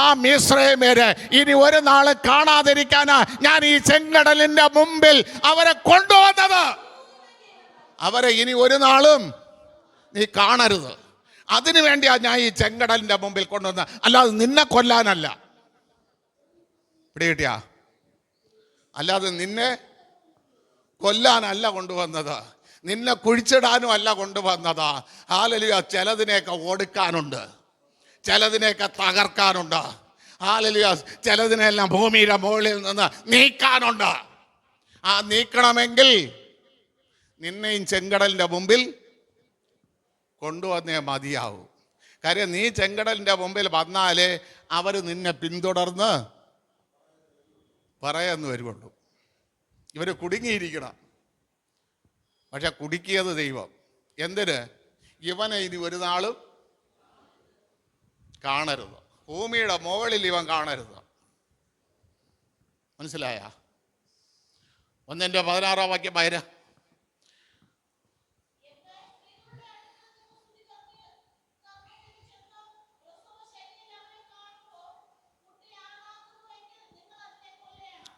ആ മിസ്രൈമ്യരെ ഇനി ഒരു നാള് കാണാതിരിക്കാനാ ഞാൻ ഈ ചെങ്കടലിന്റെ മുമ്പിൽ അവരെ കൊണ്ടുവന്നത്. അവരെ ഇനി ഒരു നാളും നീ കാണരുത്. അതിനു വേണ്ടിയാ ഞാൻ ഈ ചെങ്കടലിന്റെ മുമ്പിൽ കൊണ്ടുവന്ന, അല്ലാതെ നിന്നെ കൊല്ലാനല്ല. പിടികിട്ടിയാ? അല്ലാതെ നിന്നെ കൊല്ലാനല്ല കൊണ്ടുവന്നത്, നിന്നെ കുഴിച്ചിടാനും അല്ല കൊണ്ടുവന്നത്. ഹല്ലേലൂയ. ചിലതിനെയൊക്കെ ഒടുക്കാനുണ്ട്, ചിലതിനെയൊക്കെ തകർക്കാനുണ്ട്. ഹല്ലേലൂയ. ചിലതിനെല്ലാം ഭൂമിയുടെ മുകളിൽ നിന്ന് നീക്കാനുണ്ട്. ആ നീക്കണമെങ്കിൽ നിന്നെയും ചെങ്കടലിന്റെ മുമ്പിൽ കൊണ്ടുവന്നേ മതിയാവും. കാര്യം നീ ചെങ്കടലിൻ്റെ മുമ്പിൽ വന്നാലേ അവർ നിന്നെ പിന്തുടർന്ന് പറയുന്നു വരുവുള്ളൂ. ഇവർ കുടുങ്ങിയിരിക്കണം. പക്ഷെ കുടുക്കിയത് ദൈവം. എന്തിന്? ഇവനെ ഇനി ഒരു നാളും കാണരുത്, ഭൂമിയുടെ മുകളിൽ ഇവൻ കാണരുത്. മനസ്സിലായ? 1-16 വാക്യം പയര.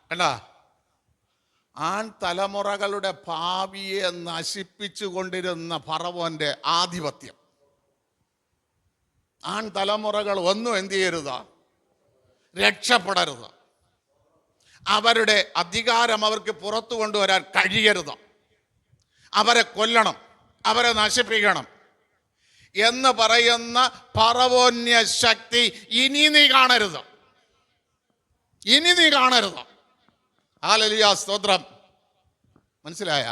കണ്ട, ആൺ തലമുറകളുടെ ഭാവിയെ നശിപ്പിച്ചു കൊണ്ടിരുന്ന ഫറവോന്റെ ആധിപത്യം. ആൺ തലമുറകൾ ഒന്നും എന്ത് ചെയ്യരുത്? രക്ഷപ്പെടരുത്. അവരുടെ അധികാരം അവർക്ക് പുറത്തു കൊണ്ടുവരാൻ കഴിയരുത്. അവരെ കൊല്ലണം, അവരെ നശിപ്പിക്കണം എന്ന് പറയുന്ന ഫറവോന്യ ശക്തി ഇനി നീ കാണരുത്, ഇനി നീ കാണരുത്. ഹല്ലേലൂയ സ്തോത്രം. മനസ്സിലായ?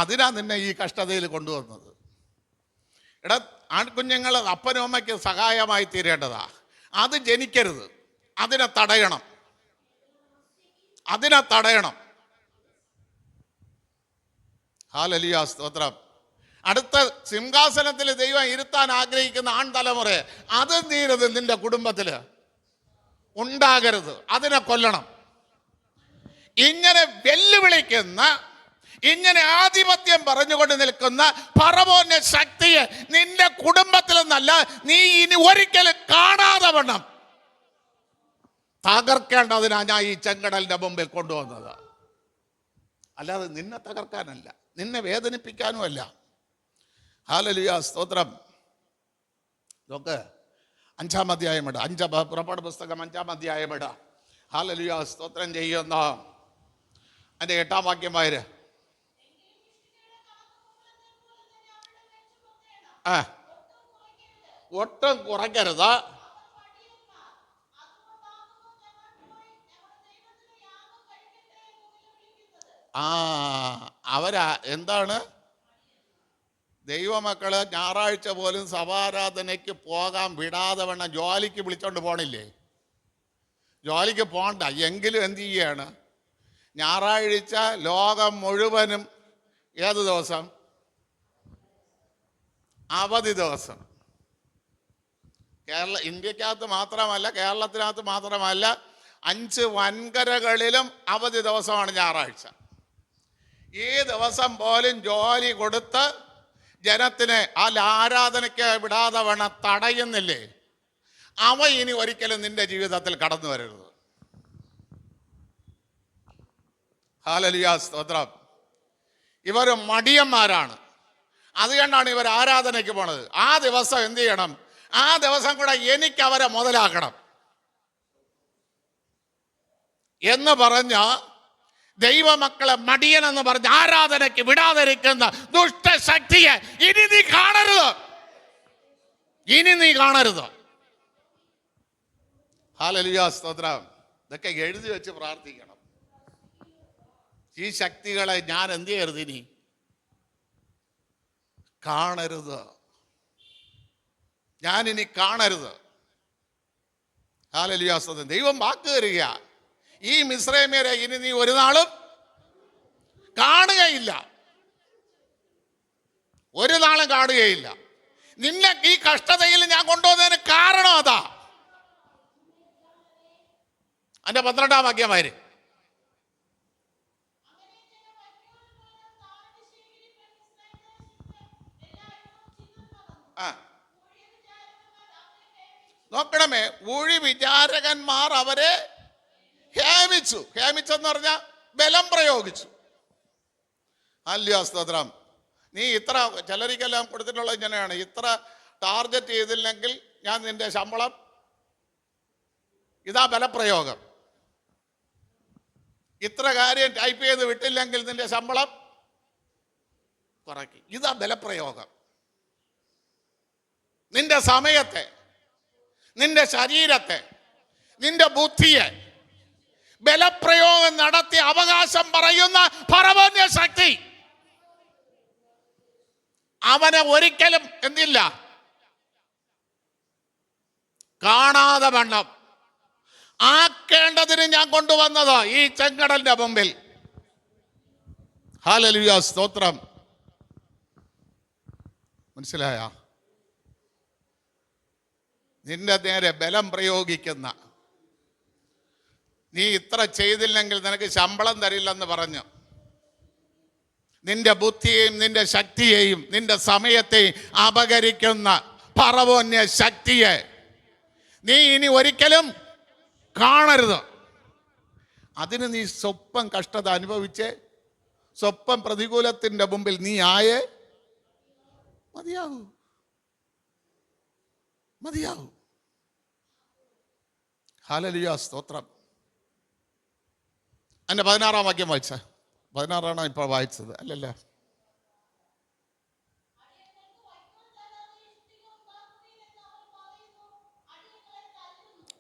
അതിനാ നിന്നെ ഈ കഷ്ടതയിൽ കൊണ്ടുവന്നത്. എടാ, ആൺകുഞ്ഞുങ്ങൾ അപ്പനും അമ്മയ്ക്ക് സഹായമായി തീരേണ്ടതാ. അത് ജനിക്കരുത്, അതിനെ തടയണം, അതിനെ തടയണം. ഹല്ലേലൂയ സ്തോത്രം. അടുത്ത സിംഹാസനത്തിൽ ദൈവം ഇരുത്താൻ ആഗ്രഹിക്കുന്ന ആൺതലമുറയെ അത് തീരത് നിന്റെ കുടുംബത്തിൽ ഉണ്ടാകരുത്. അതിനെ കൊല്ലണം. ഇങ്ങനെ വെല്ലുവിളിക്കുന്ന, ഇങ്ങനെ ആധിപത്യം പറഞ്ഞുകൊണ്ട് നിൽക്കുന്ന ഫറവോന്റെ ശക്തിയെ നിന്റെ കുടുംബത്തിൽ നിന്നല്ല, നീ ഇനി ഒരിക്കലും കാണാതെ വണ്ണം തകർക്കേണ്ടതിനാ ഞാൻ ഈ ചെങ്കടലിന്റെ മുമ്പിൽ കൊണ്ടുവന്നത്. അല്ലാതെ നിന്നെ തകർക്കാനല്ല, നിന്നെ വേദനിപ്പിക്കാനുമല്ല. ഹല്ലേലൂയ, സ്തോത്രം. നോക്ക്, 5-ാം അധ്യായം ഇട, പുറപ്പാട് പുസ്തകം 5-ാം അധ്യായം ഇട. ഹല്ലേലൂയ, സ്തോത്രം ചെയ്യുന്ന അതിന്റെ 8-ാം വാക്യം വായര്. ഒട്ടും കുറയ്ക്കരുത്. അവരാ എന്താണ്, ദൈവമക്കള് ഞായറാഴ്ച പോലും സഭാരാധനയ്ക്ക് പോകാൻ വിടാതെ വേണം ജോലിക്ക് വിളിച്ചോണ്ട് പോണില്ലേ? ജോലിക്ക് പോണ്ട എങ്കിലും എന്ത് ചെയ്യാണ്? ഞായറാഴ്ച ലോകം മുഴുവനും ഏത് ദിവസം? അവധി ദിവസം. ഇന്ത്യക്കകത്ത് മാത്രമല്ല, കേരളത്തിനകത്ത് മാത്രമല്ല, 5 വൻകരകളിലും അവധി ദിവസമാണ് ഞായറാഴ്ച. ഈ ദിവസം പോലും ജോലി കൊടുത്ത് ജനത്തിനെ ആ ആരാധനയ്ക്ക് വിടാതെ വേണം തടയുന്നില്ലേ? അവ ഇനി ഒരിക്കലും നിന്റെ ജീവിതത്തിൽ കടന്നു വരരുത്. ഹല്ലേലൂയ, സ്തോത്രം. ഇവർ മടിയന്മാരാണ്. അതുകൊണ്ടാണ് ഇവർ ആരാധനയ്ക്ക് പോണത്. ആ ദിവസം എന്ത് ചെയ്യണം? ആ ദിവസം കൂടെ എനിക്ക് അവരെ മുതലാക്കണം എന്ന് പറഞ്ഞ ദൈവമക്കളെ മടിയനെന്ന് പറഞ്ഞ് ആരാധനയ്ക്ക് വിടാതിരിക്കുന്ന ദുഷ്ടശക്തിയെ ഇനി നീ കാണരുത്. ഇനി നീ കാണരുത്. ഹല്ലേലൂയ, സ്തോത്രം. ഇതൊക്കെ എഴുതി വെച്ച് പ്രാർത്ഥിക്കണം. ഈ ശക്തികളെ ഞാൻ എന്ത് ചെയ്യരുത്? ഇനി കാണരുത്. ഞാനിനി കാണരുത്. ഹല്ലേലൂയ, സ്തോത്രം. ദൈവം വാക്ക് തരിക, ഈ മിസ്രൈമ്യരെ ഇനി നീ ഒരു നാളും കാണുകയില്ല. ഒരു നാളും കാണുകയില്ല. നിന്നെ ഈ കഷ്ടതയിൽ ഞാൻ കൊണ്ടുവന്നതിന് കാരണം അതാ. അതിന്റെ 12-ാം വാക്യമാര്. നോക്കണമേ, ഊഴി വിചാരകന്മാർ അവരെ ഹേമിച്ചു. ഹേമിച്ചെന്ന് പറഞ്ഞാൽ ബലം പ്രയോഗിച്ചു. ഹല്ലേലൂയ, സ്തോത്രം. നീ ഇത്ര, ചിലരിക്കെല്ലാം കൊടുത്തിട്ടുള്ളത് ഇങ്ങനെയാണ്, ഇത്ര ടാർഗറ്റ് ചെയ്തില്ലെങ്കിൽ ഞാൻ നിന്റെ ശമ്പളം, ഇതാ ബലപ്രയോഗം. ഇത്ര കാര്യം ടൈപ്പ് ചെയ്ത് വിട്ടില്ലെങ്കിൽ നിന്റെ ശമ്പളം കുറയ്ക്കും. ഇതാ ബലപ്രയോഗം. നിന്റെ സമയത്തെ, നിന്റെ ശരീരത്തെ, നിന്റെ ബുദ്ധിയെ ബലപ്രയോഗം നടത്തി അവകാശം പറയുന്ന ഫറവോന്റെ ശക്തി അവനെ ഒരിക്കലും എന്തില്ല, കാണാതെ വണ്ണം ആക്കേണ്ടതിന് ഞാൻ കൊണ്ടുവന്നത് ഈ ചെങ്കടലിന്റെ മുമ്പിൽ. ഹല്ലേലൂയ, സ്തോത്രം. മനസ്സിലായ? നിന്റെ നേരെ ബലം പ്രയോഗിക്കുന്ന, നീ ഇത്ര ചെയ്തില്ലെങ്കിൽ നിനക്ക് ശമ്പളം തരില്ലെന്ന് പറഞ്ഞു നിന്റെ ബുദ്ധിയെയും നിന്റെ ശക്തിയെയും നിന്റെ സമയത്തെയും അപകരിക്കുന്ന ഫറവോന്യ ശക്തിയെ നീ ഇനി ഒരിക്കലും കാണരുത്. അതിന് നീ സ്വപ്പം കഷ്ടത അനുഭവിച്ച് സ്വപ്പം പ്രതികൂലത്തിൻ്റെ മുമ്പിൽ നീ ആയേ മതിയാവൂ. മതിയാവൂ. ഹല്ലേലൂയ, സ്തോത്രം. അതിൻ്റെ 16-ാം വാക്യം വായിച്ച. 16-ആണോ ഇപ്പോൾ വായിച്ചത്? അല്ലല്ല.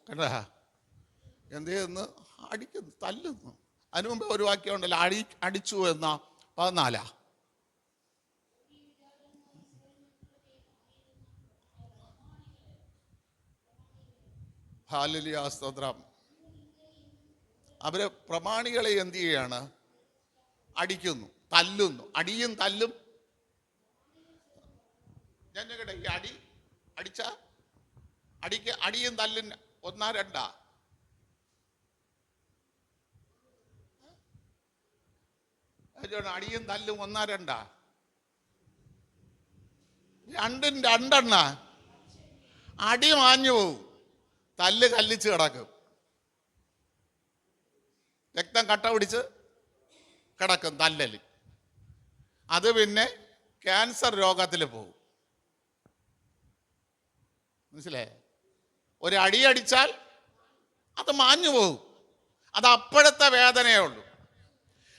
കേട്ടാ, എന്ത് ചെയ്യുന്നു? അടിക്കുന്നു, തല്ലുന്നു. അതിനു മുമ്പ് ഒരു വാക്യം ഉണ്ടല്ലോ, അടിച്ചു എന്ന 14. ഹല്ലേലൂയ, സ്തോത്രം. അവര് പ്രമാണികളെ എന്ത് ചെയ്യാണ്? അടിക്കുന്നു, തല്ലുന്നു. അടിയും തല്ലും ഞാൻ ചോദിക്കട്ടെ, ഈ അടിയും തല്ലും ഒന്നാ രണ്ടാ? അടിയും തല്ലും ഒന്നാ രണ്ടാ? രണ്ടും രണ്ടെണ്ണ. അടി മാഞ്ഞു പോവും, തല്ല് കല്ലിച്ച് കിടക്കും, രക്തം കട്ട പിടിച്ച് കിടക്കും തല്ലല്. അത് പിന്നെ ക്യാൻസർ രോഗത്തിൽ പോകും. മനസ്സിലായേ? ഒരു അടിയടിച്ചാൽ അത് മാഞ്ഞു പോകും. അത് അപ്പോഴത്തെ വേദനയേ ഉള്ളൂ.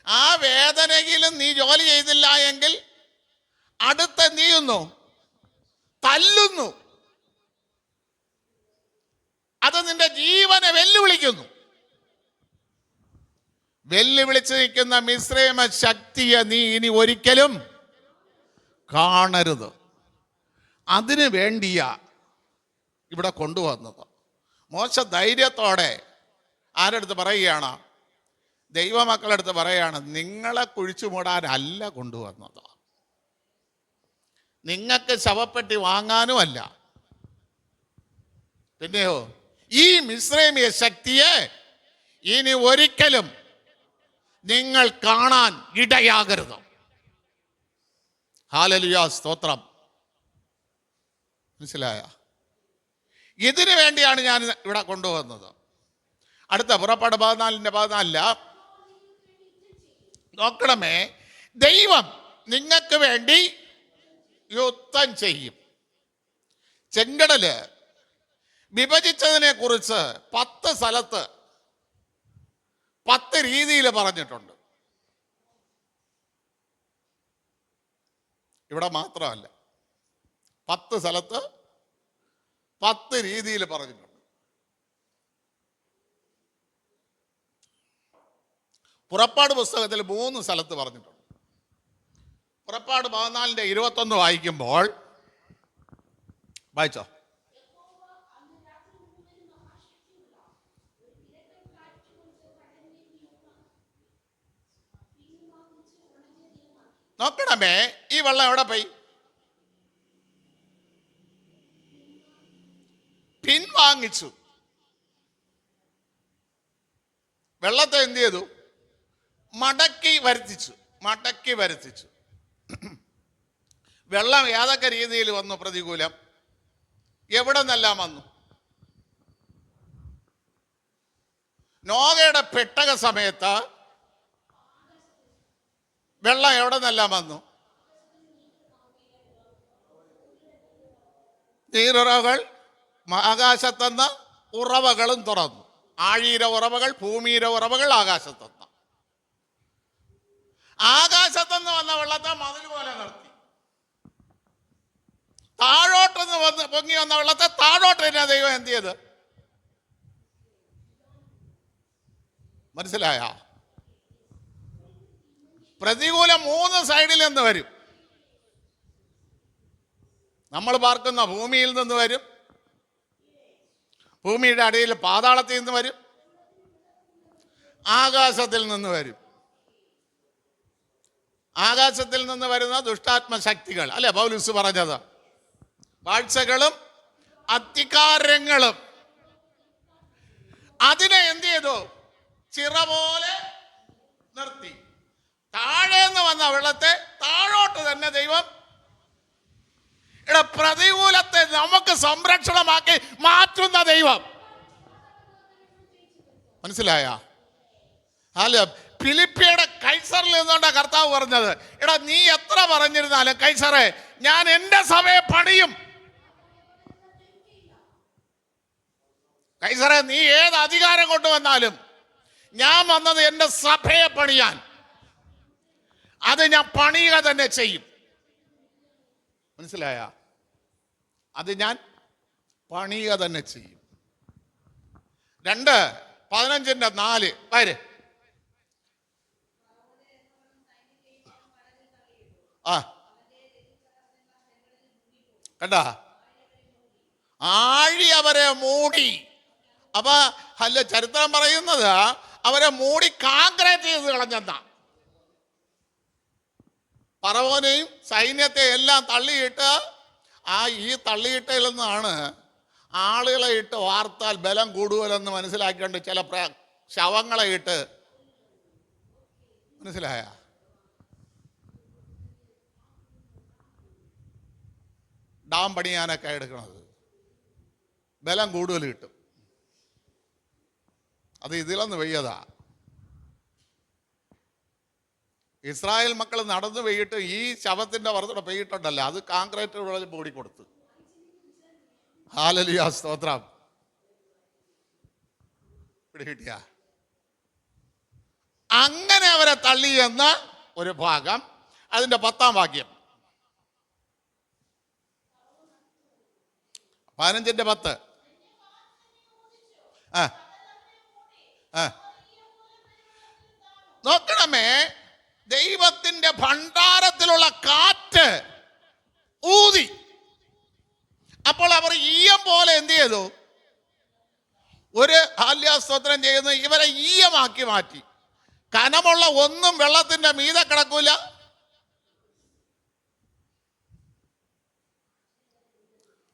ആ വേദനയിലും നീ ജോലി ചെയ്തില്ല എങ്കിൽ അടുത്ത എന്ത് ചെയ്യുന്നു? തല്ലുന്നു. അത് നിന്റെ ജീവനെ വെല്ലുവിളിക്കുന്നു. വെല്ലുവിളിച്ച് നിൽക്കുന്ന മിസ്രൈമ ശക്തിയെ നീ ഇനി ഒരിക്കലും കാണരുത്. അതിനു വേണ്ടിയാ ഇവിടെ കൊണ്ടുവന്നത്. മോശ ധൈര്യത്തോടെ ആരടുത്ത് പറയുകയാണ്? ദൈവമക്കളടുത്ത് പറയുകയാണ്, നിങ്ങളെ കുഴിച്ചു മൂടാനല്ല കൊണ്ടുവന്നത്, നിങ്ങൾക്ക് ശവപ്പെട്ടി വാങ്ങാനുമല്ല. പിന്നെയോ, ഈ മിസ്രൈമിയ ശക്തിയെ ഇനി ഒരിക്കലും നിങ്ങൾ കാണാൻ ഇടയാകരുത്. ഹല്ലേലൂയ, സ്തോത്രം. മനസ്സിലായ? ഇതിനു വേണ്ടിയാണ് ഞാൻ ഇവിടെ കൊണ്ടുവന്നത്. അടുത്ത പുറപ്പാട് 14:14 നോക്കണമേ, ദൈവം നിങ്ങൾക്ക് വേണ്ടി യുദ്ധം ചെയ്യും. ചെങ്കടല് വിഭജിച്ചതിനെ കുറിച്ച് 10 സ്ഥലത്ത് 10 രീതിയിൽ പറഞ്ഞിട്ടുണ്ട്. ഇവിടെ മാത്രമല്ല, 10 സ്ഥലത്ത് 10 രീതിയിൽ പറഞ്ഞിട്ടുണ്ട്. പുറപ്പാട് പുസ്തകത്തിൽ 3 സ്ഥലത്ത് പറഞ്ഞിട്ടുണ്ട്. പുറപ്പാട് 14:21 വായിക്കുമ്പോൾ, വായിച്ചോ? നോക്കണമേ, ഈ വെള്ളം എവിടെ പോയി? പിൻവാങ്ങിച്ചു. വെള്ളത്തെ എന്ത് ചെയ്തു? മടക്കി വരുത്തിച്ചു. വെള്ളം ഏതൊക്കെ രീതിയിൽ വന്നു? പ്രതികൂലം എവിടെ നിന്നെല്ലാം വന്നു? നോഹയുടെ പെട്ടക സമയത്ത് വെള്ളം എവിടെ നിന്നെല്ലാം വന്നു? നീരുറവകൾ, ആകാശത്തുനിന്ന് ഉറവകളും തുറന്നു. ആഴീര ഉറവകൾ, ഭൂമിയിലെ ഉറവകൾ, ആകാശത്തുനിന്ന്. ആകാശത്തുനിന്ന് വന്ന വെള്ളത്തെ മതിൽ പോലെ നിർത്തി. താഴോട്ടെന്ന് പൊങ്ങി വന്ന വെള്ളത്തെ താഴോട്ട് തന്നെ ദൈവം എന്ത് ചെയ്ത്? മനസ്സിലായ? പ്രതികൂലം 3 സൈഡിൽ നിന്ന് വരും. നമ്മൾ പാർക്കുന്ന ഭൂമിയിൽ നിന്ന് വരും, ഭൂമിയുടെ അടിയിൽ പാതാളത്തിൽ നിന്ന് വരും, ആകാശത്തിൽ നിന്ന് വരും. ആകാശത്തിൽ നിന്ന് വരുന്ന ദുഷ്ടാത്മശക്തികൾ, അല്ലെ പൗലോസ് പറഞ്ഞത്? വാഴ്ചകളും അധികാരങ്ങളും. അതിനെ എന്ത് ചെയ്തു? ചിറ പോലെ നിർത്തി. താഴേന്ന് വന്ന വെള്ളത്തെ താഴോട്ട് തന്നെ ദൈവം പ്രതികൂലത്തെ നമുക്ക് സംരക്ഷണമാക്കി മാറ്റുന്ന ദൈവം. മനസ്സിലായ? അല്ല, ഫിലിപ്പിയുടെ കൈസറിൽ നിന്നുകൊണ്ടാ കർത്താവ് പറഞ്ഞത്, എടാ നീ എത്ര പറഞ്ഞിരുന്നാലും കൈസറെ, ഞാൻ എൻ്റെ സഭയെ പണിയും. കൈസറെ, നീ ഏത് അധികാരം കൊണ്ടുവന്നാലും ഞാൻ വന്നത് എൻ്റെ സഭയെ പണിയാൻ. അത് ഞാൻ പണിയുക തന്നെ ചെയ്യും. മനസ്സിലായ? അത് ഞാൻ പണിയുക തന്നെ ചെയ്യും. 2:15-4 വരെ. കണ്ട, ആഴി അവരെ മൂടി. അപ്പൊ അല്ല, ചരിത്രം പറയുന്നത് അവരെ മൂടി കാൺക്രീറ്റ് ചെയ്ത് കളഞ്ഞെന്നാ. ഫറവോനെയും സൈന്യത്തെ എല്ലാം തള്ളിയിട്ട് ഈ തള്ളിയിട്ടയിൽ നിന്നാണ് ആളുകളെ ഇട്ട് വാർത്താൽ ബലം കൂടുമല്ലെന്ന് മനസ്സിലാക്കിക്കൊണ്ട് ചില ശവങ്ങളെ ഇട്ട്, മനസ്സിലായ, ഡാം പണിയാനൊക്കെ എടുക്കണത്. ബലം കൂടുതൽ കിട്ടും. അത് ഇതിലൊന്ന് വെയ്യതാ. ഇസ്രായേൽ മക്കൾ നടന്നു പെയ്യിട്ട് ഈ ശവത്തിന്റെ പുറത്തൂടെ പെയ്യിട്ടുണ്ടല്ലോ, അത് കാൺക്രീറ്റ് മൂടിക്കൊടുത്തു. ഹല്ലേലൂയ, സ്തോത്രം. പിടികിട്ടിയ അങ്ങനെ അവരെ തള്ളിയെന്ന ഒരു ഭാഗം. അതിന്റെ 10-ാം വാക്യം, 15:10. നോക്കണമേ, ദൈവത്തിന്റെ ഭണ്ഡാരത്തിലുള്ള കാറ്റ് ഊതി. അപ്പോൾ അവർ ഈയം പോലെ എന്ത് ചെയ്തു? ഒരു ഹാല്യാസ്തോത്രം ചെയ്യുന്ന ഇവരെ ഈയമാക്കി മാറ്റി. കനമുള്ള ഒന്നും വെള്ളത്തിന്റെ മീതെ കിടക്കൂല.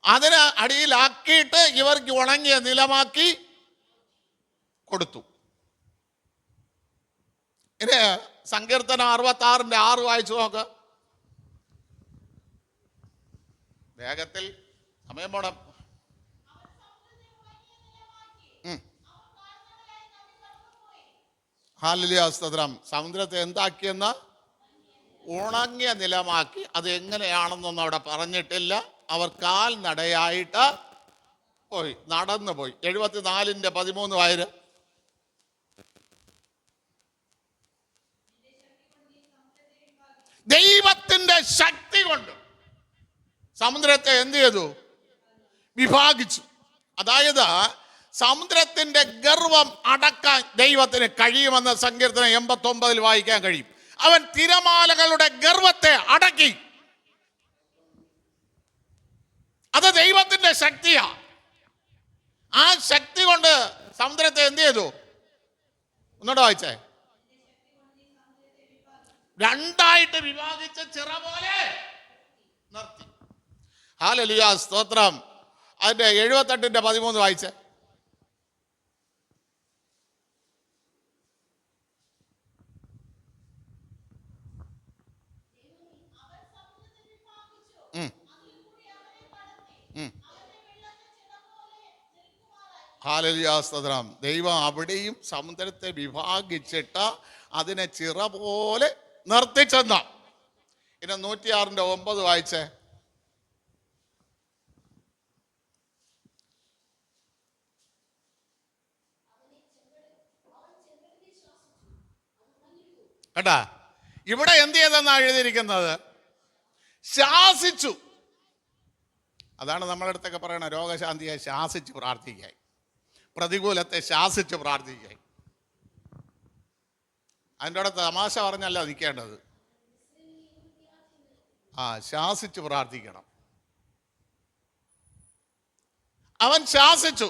അതിന് അടിയിലാക്കിയിട്ട് ഇവർക്ക് ഉണങ്ങിയ നിലമാക്കി കൊടുത്തു. ഇനി സങ്കീർത്തനം 66:6 വായിച്ചു നോക്ക്. വേഗത്തിൽ, സമയം പോണം. ഹല്ലേലൂയ, സ്തോത്രം. സമുദ്രത്തെ എന്താക്കിയെന്ന്? ഉണങ്ങിയ നിലമാക്കി. അത് എങ്ങനെയാണെന്നൊന്നും അവിടെ പറഞ്ഞിട്ടില്ല. അവർ കാൽ നടയായിട്ട് പോയി, നടന്നു പോയി. 74:13 വായര്. ദൈവത്തിന്റെ ശക്തി കൊണ്ട് സമുദ്രത്തെ എന്ത് ചെയ്തു? വിഭാഗിച്ചു. അതായത് സമുദ്രത്തിന്റെ ഗർവം അടക്കാൻ ദൈവത്തിന് കഴിയുമെന്ന് സങ്കീർത്തനം 89 വായിക്കാൻ കഴിയും. അവൻ തിരമാലകളുടെ ഗർവത്തെ അടക്കി. അത് ദൈവത്തിന്റെ ശക്തിയാ. ആ ശക്തി കൊണ്ട് സമുദ്രത്തെ എന്ത് ചെയ്തു? ഒന്നുകൂടെ വായിച്ചേ. രണ്ടായിട്ട് വിഭാഗിച്ച ചിറ പോലെ നിർത്തി. ഹല്ലേലൂയ, സ്തോത്രം. അതിന്റെ 78:13 വായിച്ചേ. ഹല്ലേലൂയ, സ്തോത്രം. ദൈവം അവിടെയും സമുദ്രത്തെ വിഭാഗിച്ചിട്ട് അതിനെ ചിറ പോലെ നിർത്തിച്ചെന്ന. ഇനി 106:9 വായിച്ചേ. കേട്ടാ, ഇവിടെ എന്ത് ചെയ്തെന്നാണ് എഴുതിയിരിക്കുന്നത്? ശാസിച്ചു. അതാണ് നമ്മളെ അടുത്തൊക്കെ പറയണ രോഗശാന്തിയെ ശാസിച്ച് പ്രാർത്ഥിക്കായി, പ്രതികൂലത്തെ ശാസിച്ച് പ്രാർത്ഥിക്കായി. അതിൻ്റെ അവിടെ തമാശ പറഞ്ഞല്ല നിൽക്കേണ്ടത്. ശാസിച്ച് പ്രാർത്ഥിക്കണം. അവൻ ശാസിച്ചു,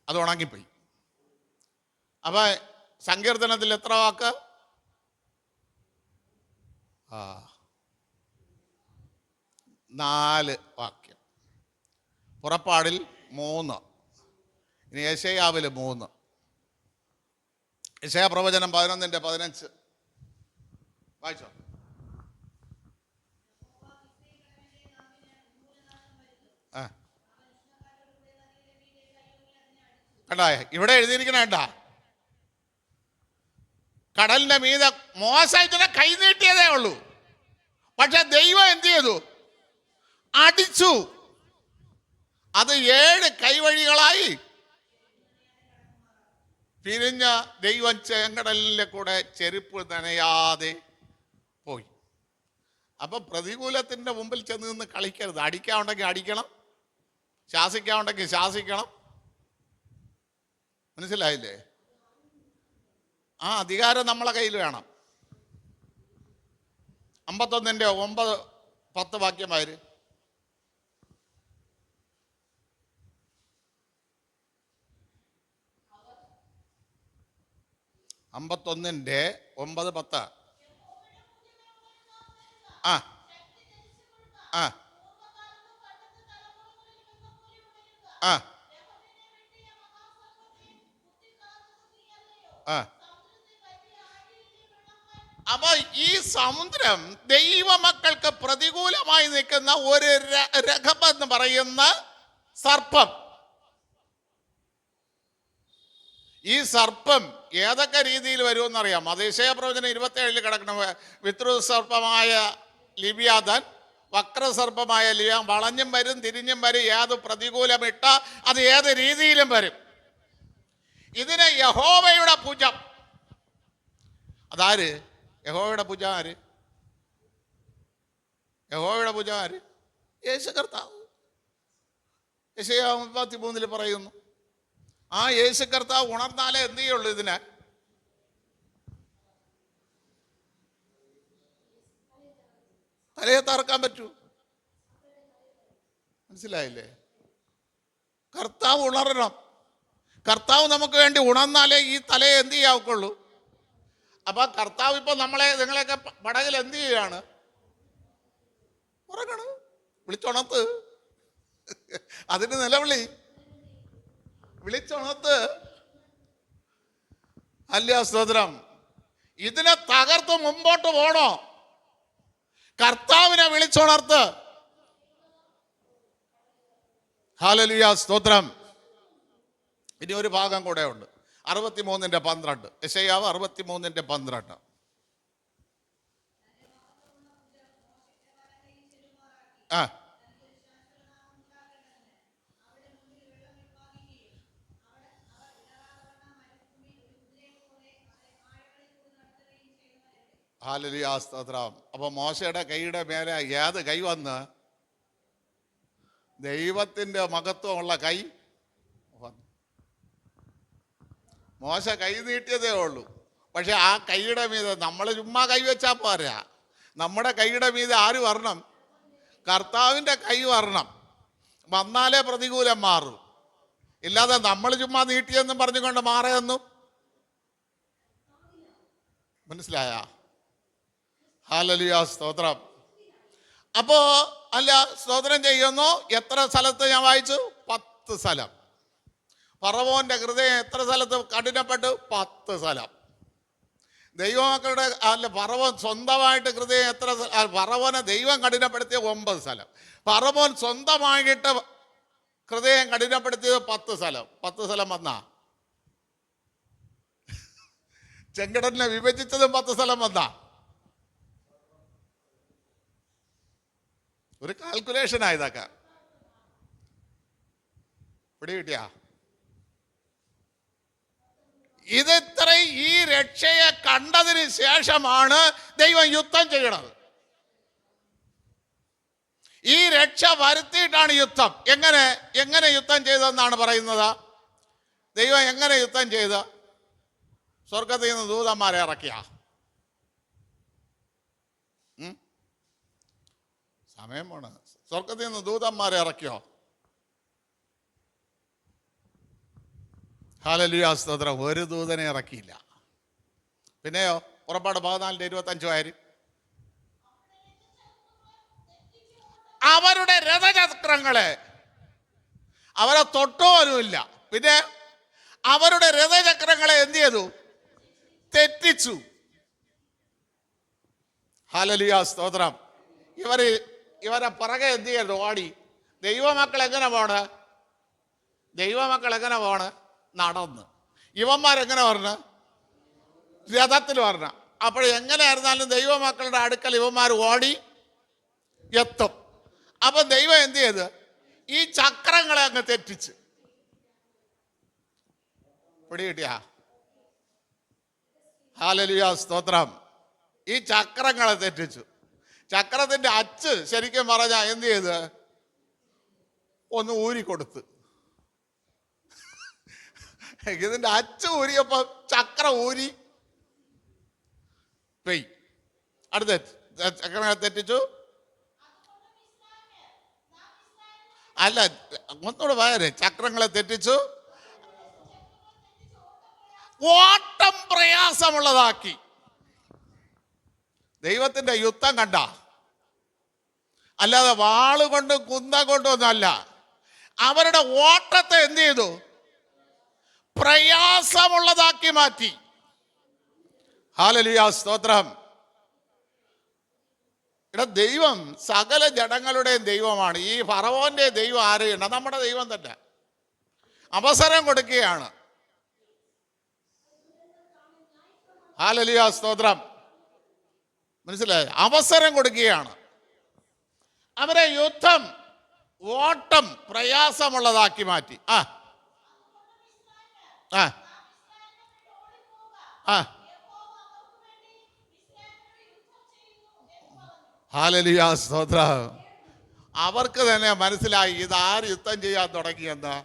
അത് ഉണങ്ങിപ്പോയി. അപ്പൊ സങ്കീർത്തനത്തിൽ എത്ര വാക്ക്? 4 വാക്യം. പുറപ്പാടിൽ 3. ഇനി യെശയ്യാവിൽ 3. യെശയ്യാ പ്രവചനം 11:15 വായിച്ചോ. കണ്ടാ, ഇവിടെ എഴുതിയിരിക്കണ കേട്ടാ, കടലിന്റെ മീതെ മോശമായിട്ട് കൈ നീട്ടിയതേ ഉള്ളൂ. പക്ഷെ ദൈവം എന്ത് ചെയ്തു? അടിച്ചു. അത് 7 കൈവഴികളായി പിരിഞ്ഞ ദൈവം ചെങ്കടലിലെ കൂടെ ചെരുപ്പ് നനയാതെ പോയി. അപ്പൊ പ്രതികൂലത്തിന്റെ മുമ്പിൽ ചെന്ന് നിന്ന് കളിക്കരുത്. അടിക്കാനുണ്ടെങ്കിൽ അടിക്കണം, ശാസിക്കാനുണ്ടെങ്കിൽ ശാസിക്കണം. മനസ്സിലായില്ലേ? ആ അധികാരം നമ്മളെ കയ്യിൽ വേണം. 51:9-10 വാക്യമാര്. 51:9-10. ആ ആ ആ അപ്പൊ ഈ സമുദ്രം ദൈവമക്കൾക്ക് പ്രതികൂലമായി നിൽക്കുന്ന ഒരു രഘബ് എന്ന് പറയുന്ന സർപ്പം. ഈ സർപ്പം ഏതൊക്കെ രീതിയിൽ വരുമെന്നറിയാം. അത് യെശയ്യാ പ്രവചനം 27 കിടക്കണം. വിതൃസർപ്പമായ ലിവ്യാതൻ, വക്രസർപ്പമായ ലിവ്യാൻ വളഞ്ഞും വരും തിരിഞ്ഞും വരും. ഏത് പ്രതികൂലമിട്ട അത് ഏത് രീതിയിലും വരും. ഇതിന് യഹോവയുടെ ഭുജം. അതാര്? യഹോവയുടെ ഭുജം ആര്? യഹോവയുടെ ഭുജം ആര്? യേശു കർത്താവ്. യെശയ്യാ 33 പറയുന്നു. ആ യേശു കർത്താവ് ഉണർന്നാലേ എന്ത് ചെയ്യുള്ളൂ? ഇതിന് തലയെ തറക്കാൻ പറ്റൂ. മനസ്സിലായില്ലേ? കർത്താവ് ഉണരണം. കർത്താവ് നമുക്ക് വേണ്ടി ഉണർന്നാലേ ഈ തലയെ എന്ത് ചെയ്യാവുള്ളൂ. അപ്പൊ കർത്താവ് ഇപ്പൊ നിങ്ങളെയൊക്കെ പടകിൽ എന്ത് ചെയ്യാണ്? ഉറങ്ങണം. വിളിച്ചുണർത്ത്. അതിന് നിലവിളി. വിളിച്ചുണർത്ത്. അല്ല സ്തോത്രം. ഇതിനെ തകർത്ത് മുമ്പോട്ട് പോണോ? കർത്താവിനെ വിളിച്ചുണർത്ത്. ഹല്ലേലൂയ സ്തോത്രം. ഇനി ഒരു ഭാഗം കൂടെ ഉണ്ട്. 63:12. യെശയ്യാവ് 63:12. ആ ഹല്ലേലൂയ സ്തോത്രം. അപ്പൊ മോശയുടെ കൈയുടെ മേലെ ഏത് കൈ വന്ന്? ദൈവത്തിന്റെ മഹത്വമുള്ള കൈ വന്നു. മോശ കൈ നീട്ടിയതേ ഉള്ളൂ. പക്ഷെ ആ കൈയുടെ മീതെ നമ്മൾ ചുമ്മാ കൈവച്ചാൽ പോരാ. നമ്മുടെ കൈയുടെ മീതെ ആര് വരണം? കർത്താവിൻ്റെ കൈ വരണം. വന്നാലേ പ്രതികൂലം മാറും. ഇല്ലാതെ നമ്മൾ ചുമ്മാ നീട്ടിയെന്നും പറഞ്ഞുകൊണ്ട് മാറയൊന്നും. മനസ്സിലായ? ഹല്ലേലൂയ സ്തോത്രം. അപ്പോ അല്ല സ്തോത്രം ചെയ്യുന്നു. എത്ര സ്ഥലത്ത് ഞാൻ വായിച്ചു? 10 സ്ഥലം. ഫറവോന്റെ ഹൃദയം എത്ര സ്ഥലത്ത് കഠിനപ്പെട്ടു? 10 സ്ഥലം. ദൈവമക്കളുടെ ഫറവോൻ സ്വന്തമായിട്ട് ഹൃദയം എത്ര? ഫറവോനെ ദൈവം കഠിനപ്പെടുത്തിയ 9 സ്ഥലം. ഫറവോൻ സ്വന്തമായിട്ട് ഹൃദയം കഠിനപ്പെടുത്തിയത് 10 സ്ഥലം. 10 സ്ഥലം വന്നാ ചെങ്കടലിനെ വിഭജിച്ചതും 10 സ്ഥലം വന്നാ. ഒരു കാൽക്കുലേഷൻ ആയതൊക്കെ പിടി കിട്ടിയാ? ഇതിത്ര ഈ രക്ഷയെ കണ്ടതിന് ശേഷമാണ് ദൈവം യുദ്ധം ചെയ്യണത്. ഈ രക്ഷ വരുത്തിയിട്ടാണ് യുദ്ധം. എങ്ങനെ യുദ്ധം ചെയ്തെന്നാണ് പറയുന്നത്? ദൈവം എങ്ങനെ യുദ്ധം ചെയ്ത്? സ്വർഗത്തിൽ നിന്ന് ദൂതന്മാരെ ഇറക്കിയ സമയം പോണ്. സ്വർഗത്തിൽ നിന്ന് ദൂതന്മാരെ ഇറക്കിയോ? ഹല്ലേലൂയ സ്തോത്രം. ഒരു ദൂതനെ ഇറക്കിയില്ല. പിന്നെയോ? പുറപ്പാട് 14:25 അവരുടെ രഥചക്രങ്ങളെ അവരെ തൊട്ടുപോലുമില്ല. പിന്നെ അവരുടെ രഥചക്രങ്ങളെ എന്ത് ചെയ്തു? തെറ്റിച്ചു. ഹല്ലേലൂയ സ്തോത്രം. ഇവരെ പുറകെ എന്ത് ചെയ്തു? ഓടി. ദൈവമക്കൾ എങ്ങനെ പോണ്? ദൈവമക്കൾ എങ്ങനെ പോണ്? നടന്ന്. ഇവന്മാരെങ്ങനെ പറഞ്ഞ? രഥത്തിൽ പറഞ്ഞ. അപ്പോൾ എങ്ങനെയായിരുന്നാലും ദൈവമക്കളുടെ അടുക്കൽ ഇവന്മാർ ഓടി എത്തും. അപ്പൊ ദൈവം എന്ത് ചെയ്ത്? ഈ ചക്രങ്ങളെ അങ്ങ് തെറ്റിച്ച്. പിടികിട്ടിയ? ഹല്ലേലൂയ സ്തോത്രം. ഈ ചക്രങ്ങളെ തെറ്റിച്ചു. ചക്രത്തിന്റെ അച്ച് ശരിക്കും പറഞ്ഞാൽ എന്ത് ചെയ്ത്? ഒന്ന് ഊരിക്കൊടുത്ത്. ഇതിന്റെ അച്ച് ഊരിയപ്പോ ചക്ര ഊരി പെയ്. അടുത്ത ചക്രങ്ങളെ തെറ്റിച്ചു. അല്ല, ഒന്നുകൂടെ പറയാ. ചക്രങ്ങളെ തെറ്റിച്ചു, ഓട്ടം പ്രയാസമുള്ളതാക്കി. ദൈവത്തിന്റെ യുദ്ധം കണ്ട? അല്ലാതെ വാളുകൊണ്ടും കുന്തം കൊണ്ടും ഒന്നല്ല. അവരുടെ ഓട്ടത്തെ എന്ത് ചെയ്തു? പ്രയാസമുള്ളതാക്കി മാറ്റി. ഹല്ലേലൂയ, സ്തോത്രം. ദൈവം സകല ജഡങ്ങളുടെയും ദൈവമാണ്. ഈ ഫറവോന്റെ ദൈവം ആരെയുണ്ട്? നമ്മുടെ ദൈവം തന്നെ. അവസരം കൊടുക്കുകയാണ്. ഹല്ലേലൂയ, സ്തോത്രം. മനസ്സിലായി? അവസരം കൊടുക്കുകയാണ്. അവരെ യുദ്ധം ഓട്ടം പ്രയാസമുള്ളതാക്കി മാറ്റി. ആ ആ ആ ഹല്ലേലൂയ, സ്തോത്രം. അവർക്ക് തന്നെ മനസ്സിലായി ഇതാര് യുദ്ധം ചെയ്യാൻ തുടങ്ങിയെന്ന്.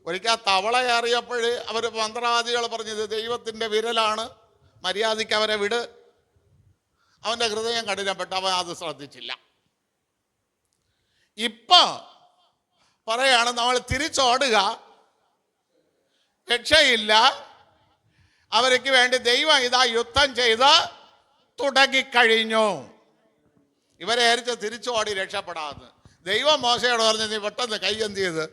ഒരിക്കൽ തവള കയറിയപ്പോൾ അവർ മന്ത്രവാദികൾ പറഞ്ഞത് ദൈവത്തിൻ്റെ വിരലാണ്, മര്യാദയ്ക്ക് അവരെ വിട്. അവൻ്റെ ഹൃദയം കഠിനപ്പെട്ടു, അവൻ അത് ശ്രദ്ധിച്ചില്ല. ഇപ്പൊ പറയാണ് നമ്മൾ തിരിച്ചോടുക, രക്ഷയില്ല. അവർക്ക് വേണ്ടി ദൈവം ഇതാ യുദ്ധം ചെയ്ത് തുടങ്ങിക്കഴിഞ്ഞു. ഇവരെ അരിച്ച് തിരിച്ചോടി രക്ഷപ്പെടാന്ന്. ദൈവം മോശയോട് പറഞ്ഞു, നീ പെട്ടെന്ന് കൈ എന്ത് ചെയ്ത്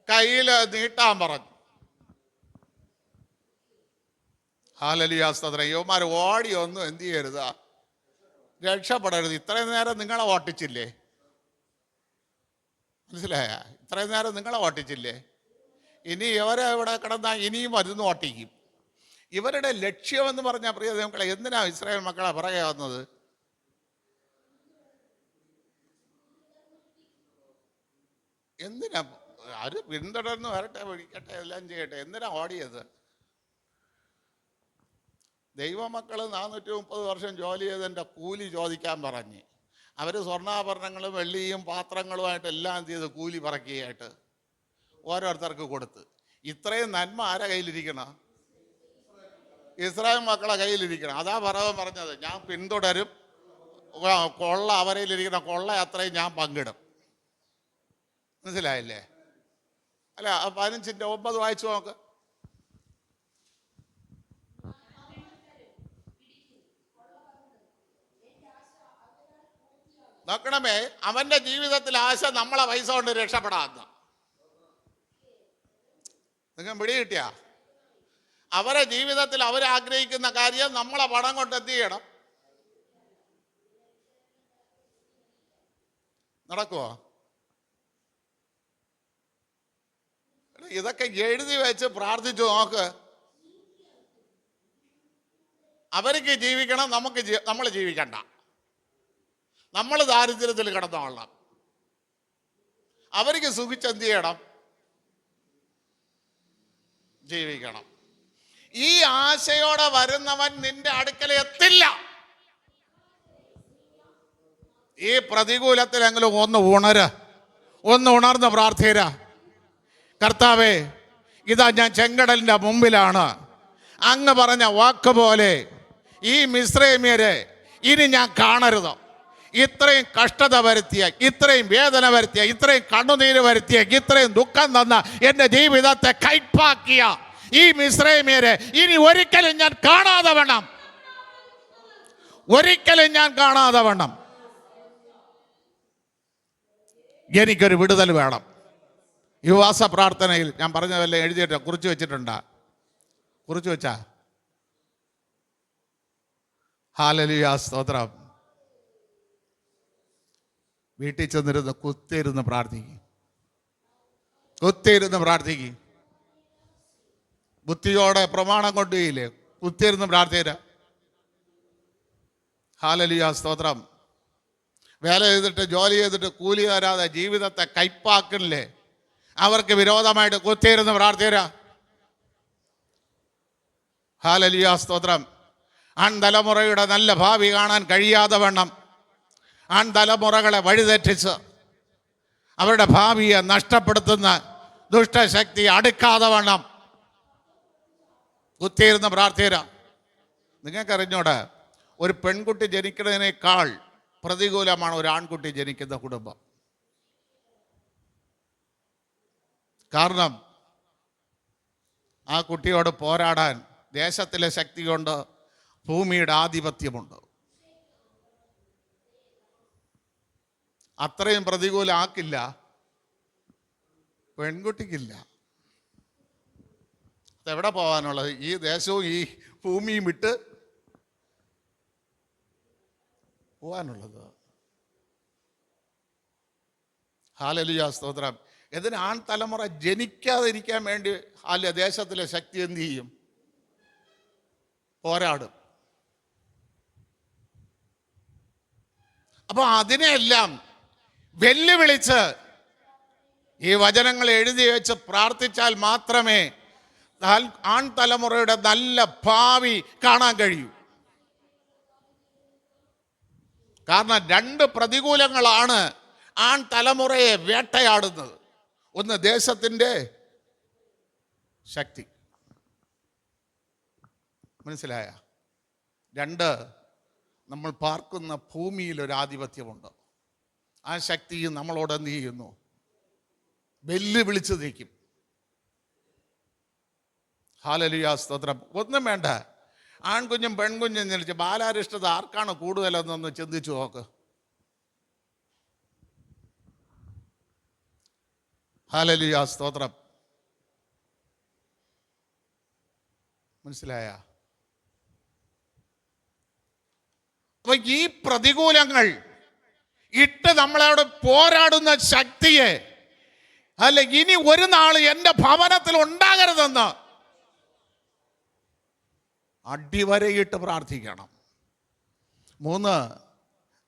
കയ്യിൽ നീട്ടാൻ പറഞ്ഞു. ഹല്ലേലൂയ, സ്തോത്രം. യുവമാർ ഓടി ഒന്നും എന്ത് ചെയ്യരുത്, രക്ഷപ്പെടരുത്. ഇത്രയും നേരം നിങ്ങളെ ഓട്ടിച്ചില്ലേ? മനസ്സിലായ? ഇത്രയും നേരം നിങ്ങളെ ഓട്ടിച്ചില്ലേ? ഇനി ഇവരെ ഇവിടെ കിടന്നാൽ ഇനിയും മരുന്ന് ഓട്ടിക്കും. ഇവരുടെ ലക്ഷ്യമെന്ന് പറഞ്ഞാൽ പ്രിയ മക്കളെ, എന്തിനാ ഇസ്രായേൽ മക്കളെ പുറകെ വന്നത്? എന്തിനാ? ആര് പിന്തുടർന്ന് വരട്ടെ, പിടിക്കട്ടെ, എല്ലാം ചെയ്യട്ടെ. എന്തിനാ ഓടിയത്? ദൈവമക്കൾ 430 വർഷം ജോലി ചെയ്തതിൻ്റെ കൂലി ചോദിക്കാൻ പറഞ്ഞ് അവർ സ്വർണ്ണാഭരണങ്ങളും വെള്ളിയും പാത്രങ്ങളുമായിട്ട് എല്ലാം എന്ത് ചെയ്ത് കൂലി പറക്കിയായിട്ട് ഓരോരുത്തർക്ക് കൊടുത്ത്. ഇത്രയും നന്മ ആരെ കയ്യിലിരിക്കണം? ഇസ്രായേൽ മക്കളെ കയ്യിലിരിക്കണം. അതാ ഫറവോൻ പറഞ്ഞത്, ഞാൻ പിന്തുടരും, കൊള്ള അവരയിലിരിക്കുന്ന കൊള്ള അത്രയും ഞാൻ പങ്കിടും. മനസ്സിലായില്ലേ? അല്ല, 15:9 വായിച്ചു നോക്ക്. നോക്കണമേ, അവന്റെ ജീവിതത്തിൽ ആശ നമ്മളെ പൈസ കൊണ്ട് രക്ഷപ്പെടാമെന്ന്. നിങ്ങൾ പിടി കിട്ടിയ? അവരെ ജീവിതത്തിൽ അവരാഗ്രഹിക്കുന്ന കാര്യം നമ്മളെ പണം കൊണ്ട് എന്ത് ചെയ്യണം? നടക്കുവോ? ഇതൊക്കെ എഴുതി വെച്ച് പ്രാർത്ഥിച്ചു നോക്ക്. അവർക്ക് ജീവിക്കണം, നമ്മൾ ജീവിക്കണ്ട. നമ്മൾ ദാരിദ്ര്യത്തിൽ കിടന്നോളാം. അവർക്ക് സുഖിച്ചെന്ത് ചെയ്യണം? ജീവിക്കണം. ഈ ആശയോടെ വരുന്നവൻ നിന്റെ അടുക്കൽ എത്തില്ല. ഈ പ്രതികൂലത്തിലെങ്കിലും ഒന്ന് ഉണർന്ന് പ്രാർത്ഥിര. കർത്താവേ, ഇതാ ഞാൻ ചെങ്കടലിൻ്റെ മുമ്പിലാണ്. അങ്ങ് പറഞ്ഞ വാക്ക് പോലെ ഈ മിസ്രൈമ്യരെ ഇനി ഞാൻ കാണരുത്. ഇത്രയും കഷ്ടത വരുത്തിയ, ഇത്രയും വേദന വരുത്തിയ, ഇത്രയും കണ്ണുനീര് വരുത്തിയ, ഇത്രയും ദുഃഖം തന്ന എൻ്റെ ജീവിതത്തെ കൈപ്പാക്കിയ ഈ മിസ്രൈമ്യരെ ഇനി ഒരിക്കലും ഞാൻ കാണാതെ വണ്ണം എനിക്കൊരു വിടുതൽ വേണം. ഈ ഉപവാസ പ്രാർത്ഥനയിൽ ഞാൻ പറഞ്ഞതെല്ലാം എഴുതിയിട്ട് കുറിച്ച് വെച്ചിട്ടുണ്ടാ? കുറിച്ച് വെച്ചാ? ഹല്ലേലൂയ, സ്തോത്രം. വീട്ടിൽ ചെന്നിരുന്ന് കുത്തിയിരുന്ന് പ്രാർത്ഥിക്കും. ബുദ്ധിയോടെ പ്രമാണം കൊണ്ടുപോയില്ലേ? കുത്തിയിരുന്ന് പ്രാർത്ഥിര. ഹല്ലേലൂയ, സ്തോത്രം. വേല ചെയ്തിട്ട് ജോലി ചെയ്തിട്ട് കൂലി തരാതെ ജീവിതത്തെ കൈപ്പാക്കില്ലേ? അവർക്ക് വിരോധമായിട്ട് കുത്തിയിരുന്ന് പ്രാർത്ഥിര. ഹല്ലേലൂയ, സ്തോത്രം. തലമുറയുടെ നല്ല ഭാവി കാണാൻ കഴിയാതെ വണ്ണം തലമുറകളെ വഴിതെറ്റിച്ച് അവരുടെ ഭാവിയെ നഷ്ടപ്പെടുത്തുന്ന ദുഷ്ടശക്തി അടുക്കാതെ വണ്ണം കുത്തിയിരുന്ന് പ്രാർത്ഥിര. നിങ്ങൾക്കറിഞ്ഞോടെ, ഒരു പെൺകുട്ടി ജനിക്കുന്നതിനേക്കാൾ പ്രതികൂലമാണ് ഒരു ആൺകുട്ടി ജനിക്കുന്ന കുടുംബം. കാരണം ആ കുട്ടിയോട് പോരാടാൻ ദേശത്തിലെ ശക്തി കൊണ്ട് ഭൂമിയുടെ ആധിപത്യമുണ്ട്. അത്രയും പ്രതികൂലമാക്കില്ല പെൺകുട്ടിക്കില്ല. അതെവിടെ പോകാനുള്ളത്? ഈ ദേശവും ഈ ഭൂമിയും വിട്ട് പോകാനുള്ളത്. ഹല്ലേലൂയ, സ്തോത്രം. ഇതിന് ആൺതലമുറ ജനിക്കാതിരിക്കാൻ വേണ്ടി ദേശത്തിലെ ശക്തി എന്ത് ചെയ്യും? പോരാടും. അപ്പൊ അതിനെല്ലാം വെല്ലുവിളിച്ച് ഈ വചനങ്ങൾ എഴുതി വെച്ച് പ്രാർത്ഥിച്ചാൽ മാത്രമേ ആൺതലമുറയുടെ നല്ല ഭാവി കാണാൻ കഴിയൂ. കാരണം രണ്ട് പ്രതികൂലങ്ങളാണ് ആൺതലമുറയെ വേട്ടയാടുന്നത്. ഒന്ന് ദേശത്തിൻ്റെ ശക്തി, മനസ്സിലായ? രണ്ട്, നമ്മൾ പാർക്കുന്ന ഭൂമിയിൽ ഒരു ആധിപത്യമുണ്ട്. ആ ശക്തി നമ്മളോട് എന്ത് ചെയ്യുന്നു? വെല്ലുവിളിച്ച് നിൽക്കും. ഹല്ലേലൂയ, സ്തോത്രം. ഒന്നും വേണ്ട, ആൺകുഞ്ഞും പെൺകുഞ്ഞും ജനിച്ച് ബാലാരിഷ്ടത ആർക്കാണ് കൂടുതലെന്നൊന്ന് ചിന്തിച്ചു നോക്ക്. ഹല്ലേലൂയ, സ്തോത്രം. മനസ്സിലായ? അപ്പൊ ഈ പ്രതികൂലങ്ങൾ ഇട്ട് നമ്മളോട് പോരാടുന്ന ശക്തിയെ അല്ല ഇനി ഒരു നാൾ എൻ്റെ ഭവനത്തിൽ ഉണ്ടാകരുതെന്ന് അടിവരയിട്ട് പ്രാർത്ഥിക്കണം. 3,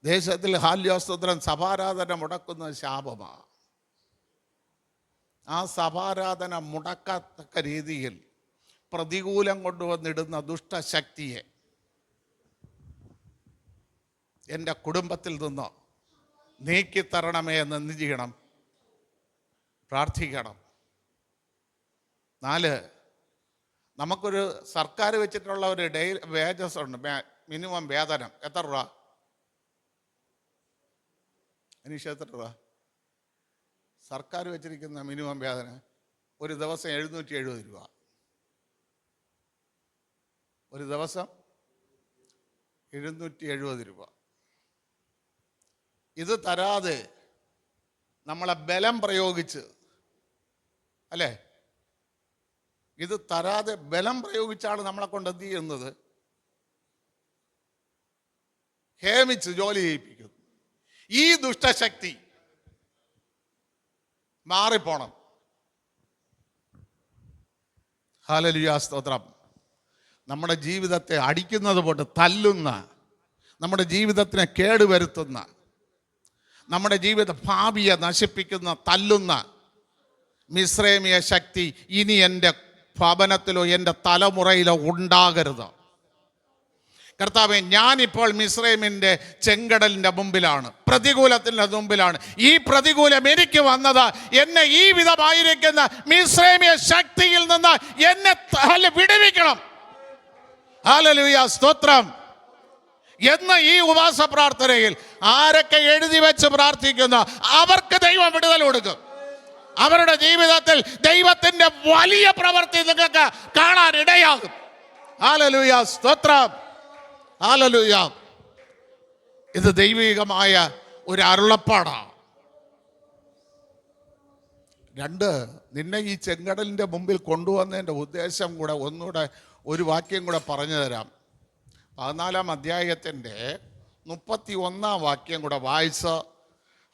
ദേശത്തിൽ ഹാല്യോസ്തോത്രം സഭാരാധന മുടക്കുന്ന ശാപമാണ്. ആ സഭാരാധന മുടക്കത്തക്ക രീതിയിൽ പ്രതികൂലം കൊണ്ടുവന്നിടുന്ന ദുഷ്ടശക്തിയെ എൻ്റെ കുടുംബത്തിൽ നിന്ന് നീക്കിത്തരണമേ എന്ന് എന്ത് ചെയ്യണം? പ്രാർത്ഥിക്കണം. 4, നമുക്കൊരു സർക്കാർ വെച്ചിട്ടുള്ള ഒരു വേജസ് ഉണ്ട്, മിനിമം വേതനം. എത്ര രൂപ അനീഷ? എത്ര രൂപ സർക്കാർ വെച്ചിരിക്കുന്ന മിനിമം വേതനം? ഒരു ദിവസം 770 രൂപ. ഒരു ദിവസം 770 രൂപ. ഇത് തരാതെ നമ്മളെ ബലം പ്രയോഗിച്ച്, അല്ലേ? ഇത് തരാതെ ബലം പ്രയോഗിച്ചാണ് നമ്മളെ കൊണ്ട് എന്ത് ചെയ്യുന്നത്? ഹേമിച്ച് ജോലി ചെയ്യിപ്പിക്കുന്നു. ഈ ദുഷ്ടശക്തി മാറിപ്പോണം. ഹല്ലേലൂയ, സ്തോത്രം. നമ്മുടെ ജീവിതത്തെ അടിക്കുന്നത് പോലെ തല്ലുന്ന, നമ്മുടെ ജീവിതത്തിനെ കേടുവരുത്തുന്ന, നമ്മുടെ ജീവിത ഭാവിയെ നശിപ്പിക്കുന്ന, തല്ലുന്ന മിസ്രൈമിയ ശക്തി ഇനി എൻ്റെ ഭവനത്തിലോ എൻ്റെ തലമുറയിലോ ഉണ്ടാകരുത്. കർത്താവേ, ഞാനിപ്പോൾ മിസ്രൈമിൻ്റെ ചെങ്കടലിൻ്റെ മുമ്പിലാണ്, പ്രതികൂലത്തിൻ്റെ മുമ്പിലാണ്. ഈ പ്രതികൂലം എനിക്ക് വന്നത് എന്നെ ഈ വിധമായിരിക്കുന്ന മിസ്രൈമിയ ശക്തിയിൽ നിന്ന് എന്നെ വിടുവിക്കണം. ഹല്ലേലൂയ, സ്തോത്രം. എന്ന് ഈ ഉപവാസ പ്രാർത്ഥനയിൽ ആരൊക്കെ എഴുതി വെച്ച് പ്രാർത്ഥിക്കുന്ന അവർക്ക് ദൈവം വിടുതൽ കൊടുക്കും. അവരുടെ ജീവിതത്തിൽ ദൈവത്തിന്റെ വലിയ പ്രവൃത്തി നിങ്ങൾക്ക് കാണാൻ ഇടയാകും. ഹല്ലേലൂയ, സ്തോത്രം. ഹല്ലേലൂയ. ഇത് ദൈവികമായ ഒരു അരുളപ്പാടാണ്. 2, നിന്നെ ഈ ചെങ്കടലിൻ്റെ മുമ്പിൽ കൊണ്ടുവന്നതിൻ്റെ ഉദ്ദേശം കൂടെ ഒന്നുകൂടെ ഒരു വാക്യം കൂടെ പറഞ്ഞു തരാം. 14-ാം അധ്യായത്തിൻ്റെ 31-ാം വാക്യം കൂടെ വായിച്ച്.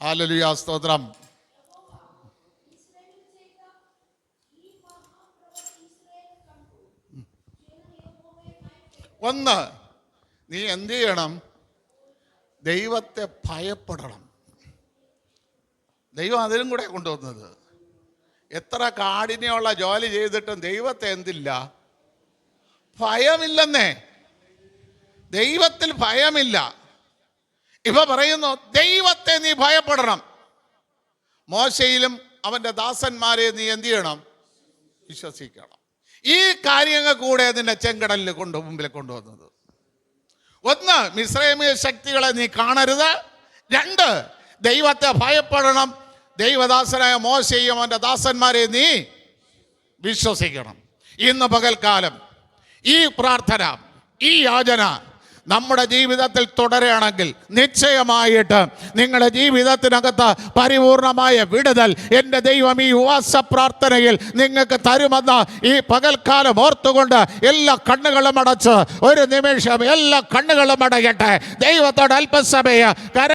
ഹല്ലേലൂയ, സ്തോത്രം. 1, നീ എന്ത് ചെയ്യണം? ദൈവത്തെ ഭയപ്പെടണം. ദൈവം അതിനും കൂടെ കൊണ്ടുവന്നത്. എത്ര കാഠിന്യമുള്ള ജോലി ചെയ്തിട്ടും ദൈവത്തെ എന്തില്ല? ഭയമില്ലെന്നേ. ദൈവത്തിൽ ഭയമില്ല. ഇവ പറയുന്നു, ദൈവത്തെ നീ ഭയപ്പെടണം. മോശയിലും അവൻ്റെ ദാസന്മാരെ നീ എന്ത് ചെയ്യണം? വിശ്വസിക്കണം. ഈ കാര്യങ്ങൾ കൂടെ അതിൻ്റെ ചെങ്കടലിൽ മുമ്പിൽ കൊണ്ടുവന്നത്. 1, മിസ്രൈമിയ ശക്തികളെ നീ കാണരുത്. 2, ദൈവത്തെ ഭയപ്പെടണം. ദൈവദാസനായ മോശയും അവൻ്റെ ദാസന്മാരെ നീ വിശ്വസിക്കണം. ഇന്ന് പകൽക്കാലം ഈ പ്രാർത്ഥന, ഈ യാചന നമ്മുടെ ജീവിതത്തിൽ തുടരുകയാണെങ്കിൽ നിശ്ചയമായിട്ട് നിങ്ങളുടെ ജീവിതത്തിനകത്ത് പരിപൂർണമായ വിടുതൽ എൻ്റെ ദൈവം ഈ ഉപവാസ പ്രാർത്ഥനയിൽ നിങ്ങൾക്ക് തരുമെന്ന് ഈ പകൽക്കാലം ഓർത്തുകൊണ്ട് എല്ലാ കണ്ണുകളും അടച്ച് ഒരു നിമിഷം എല്ലാ കണ്ണുകളും അടയട്ടെ. ദൈവത്തോട് അല്പസമയം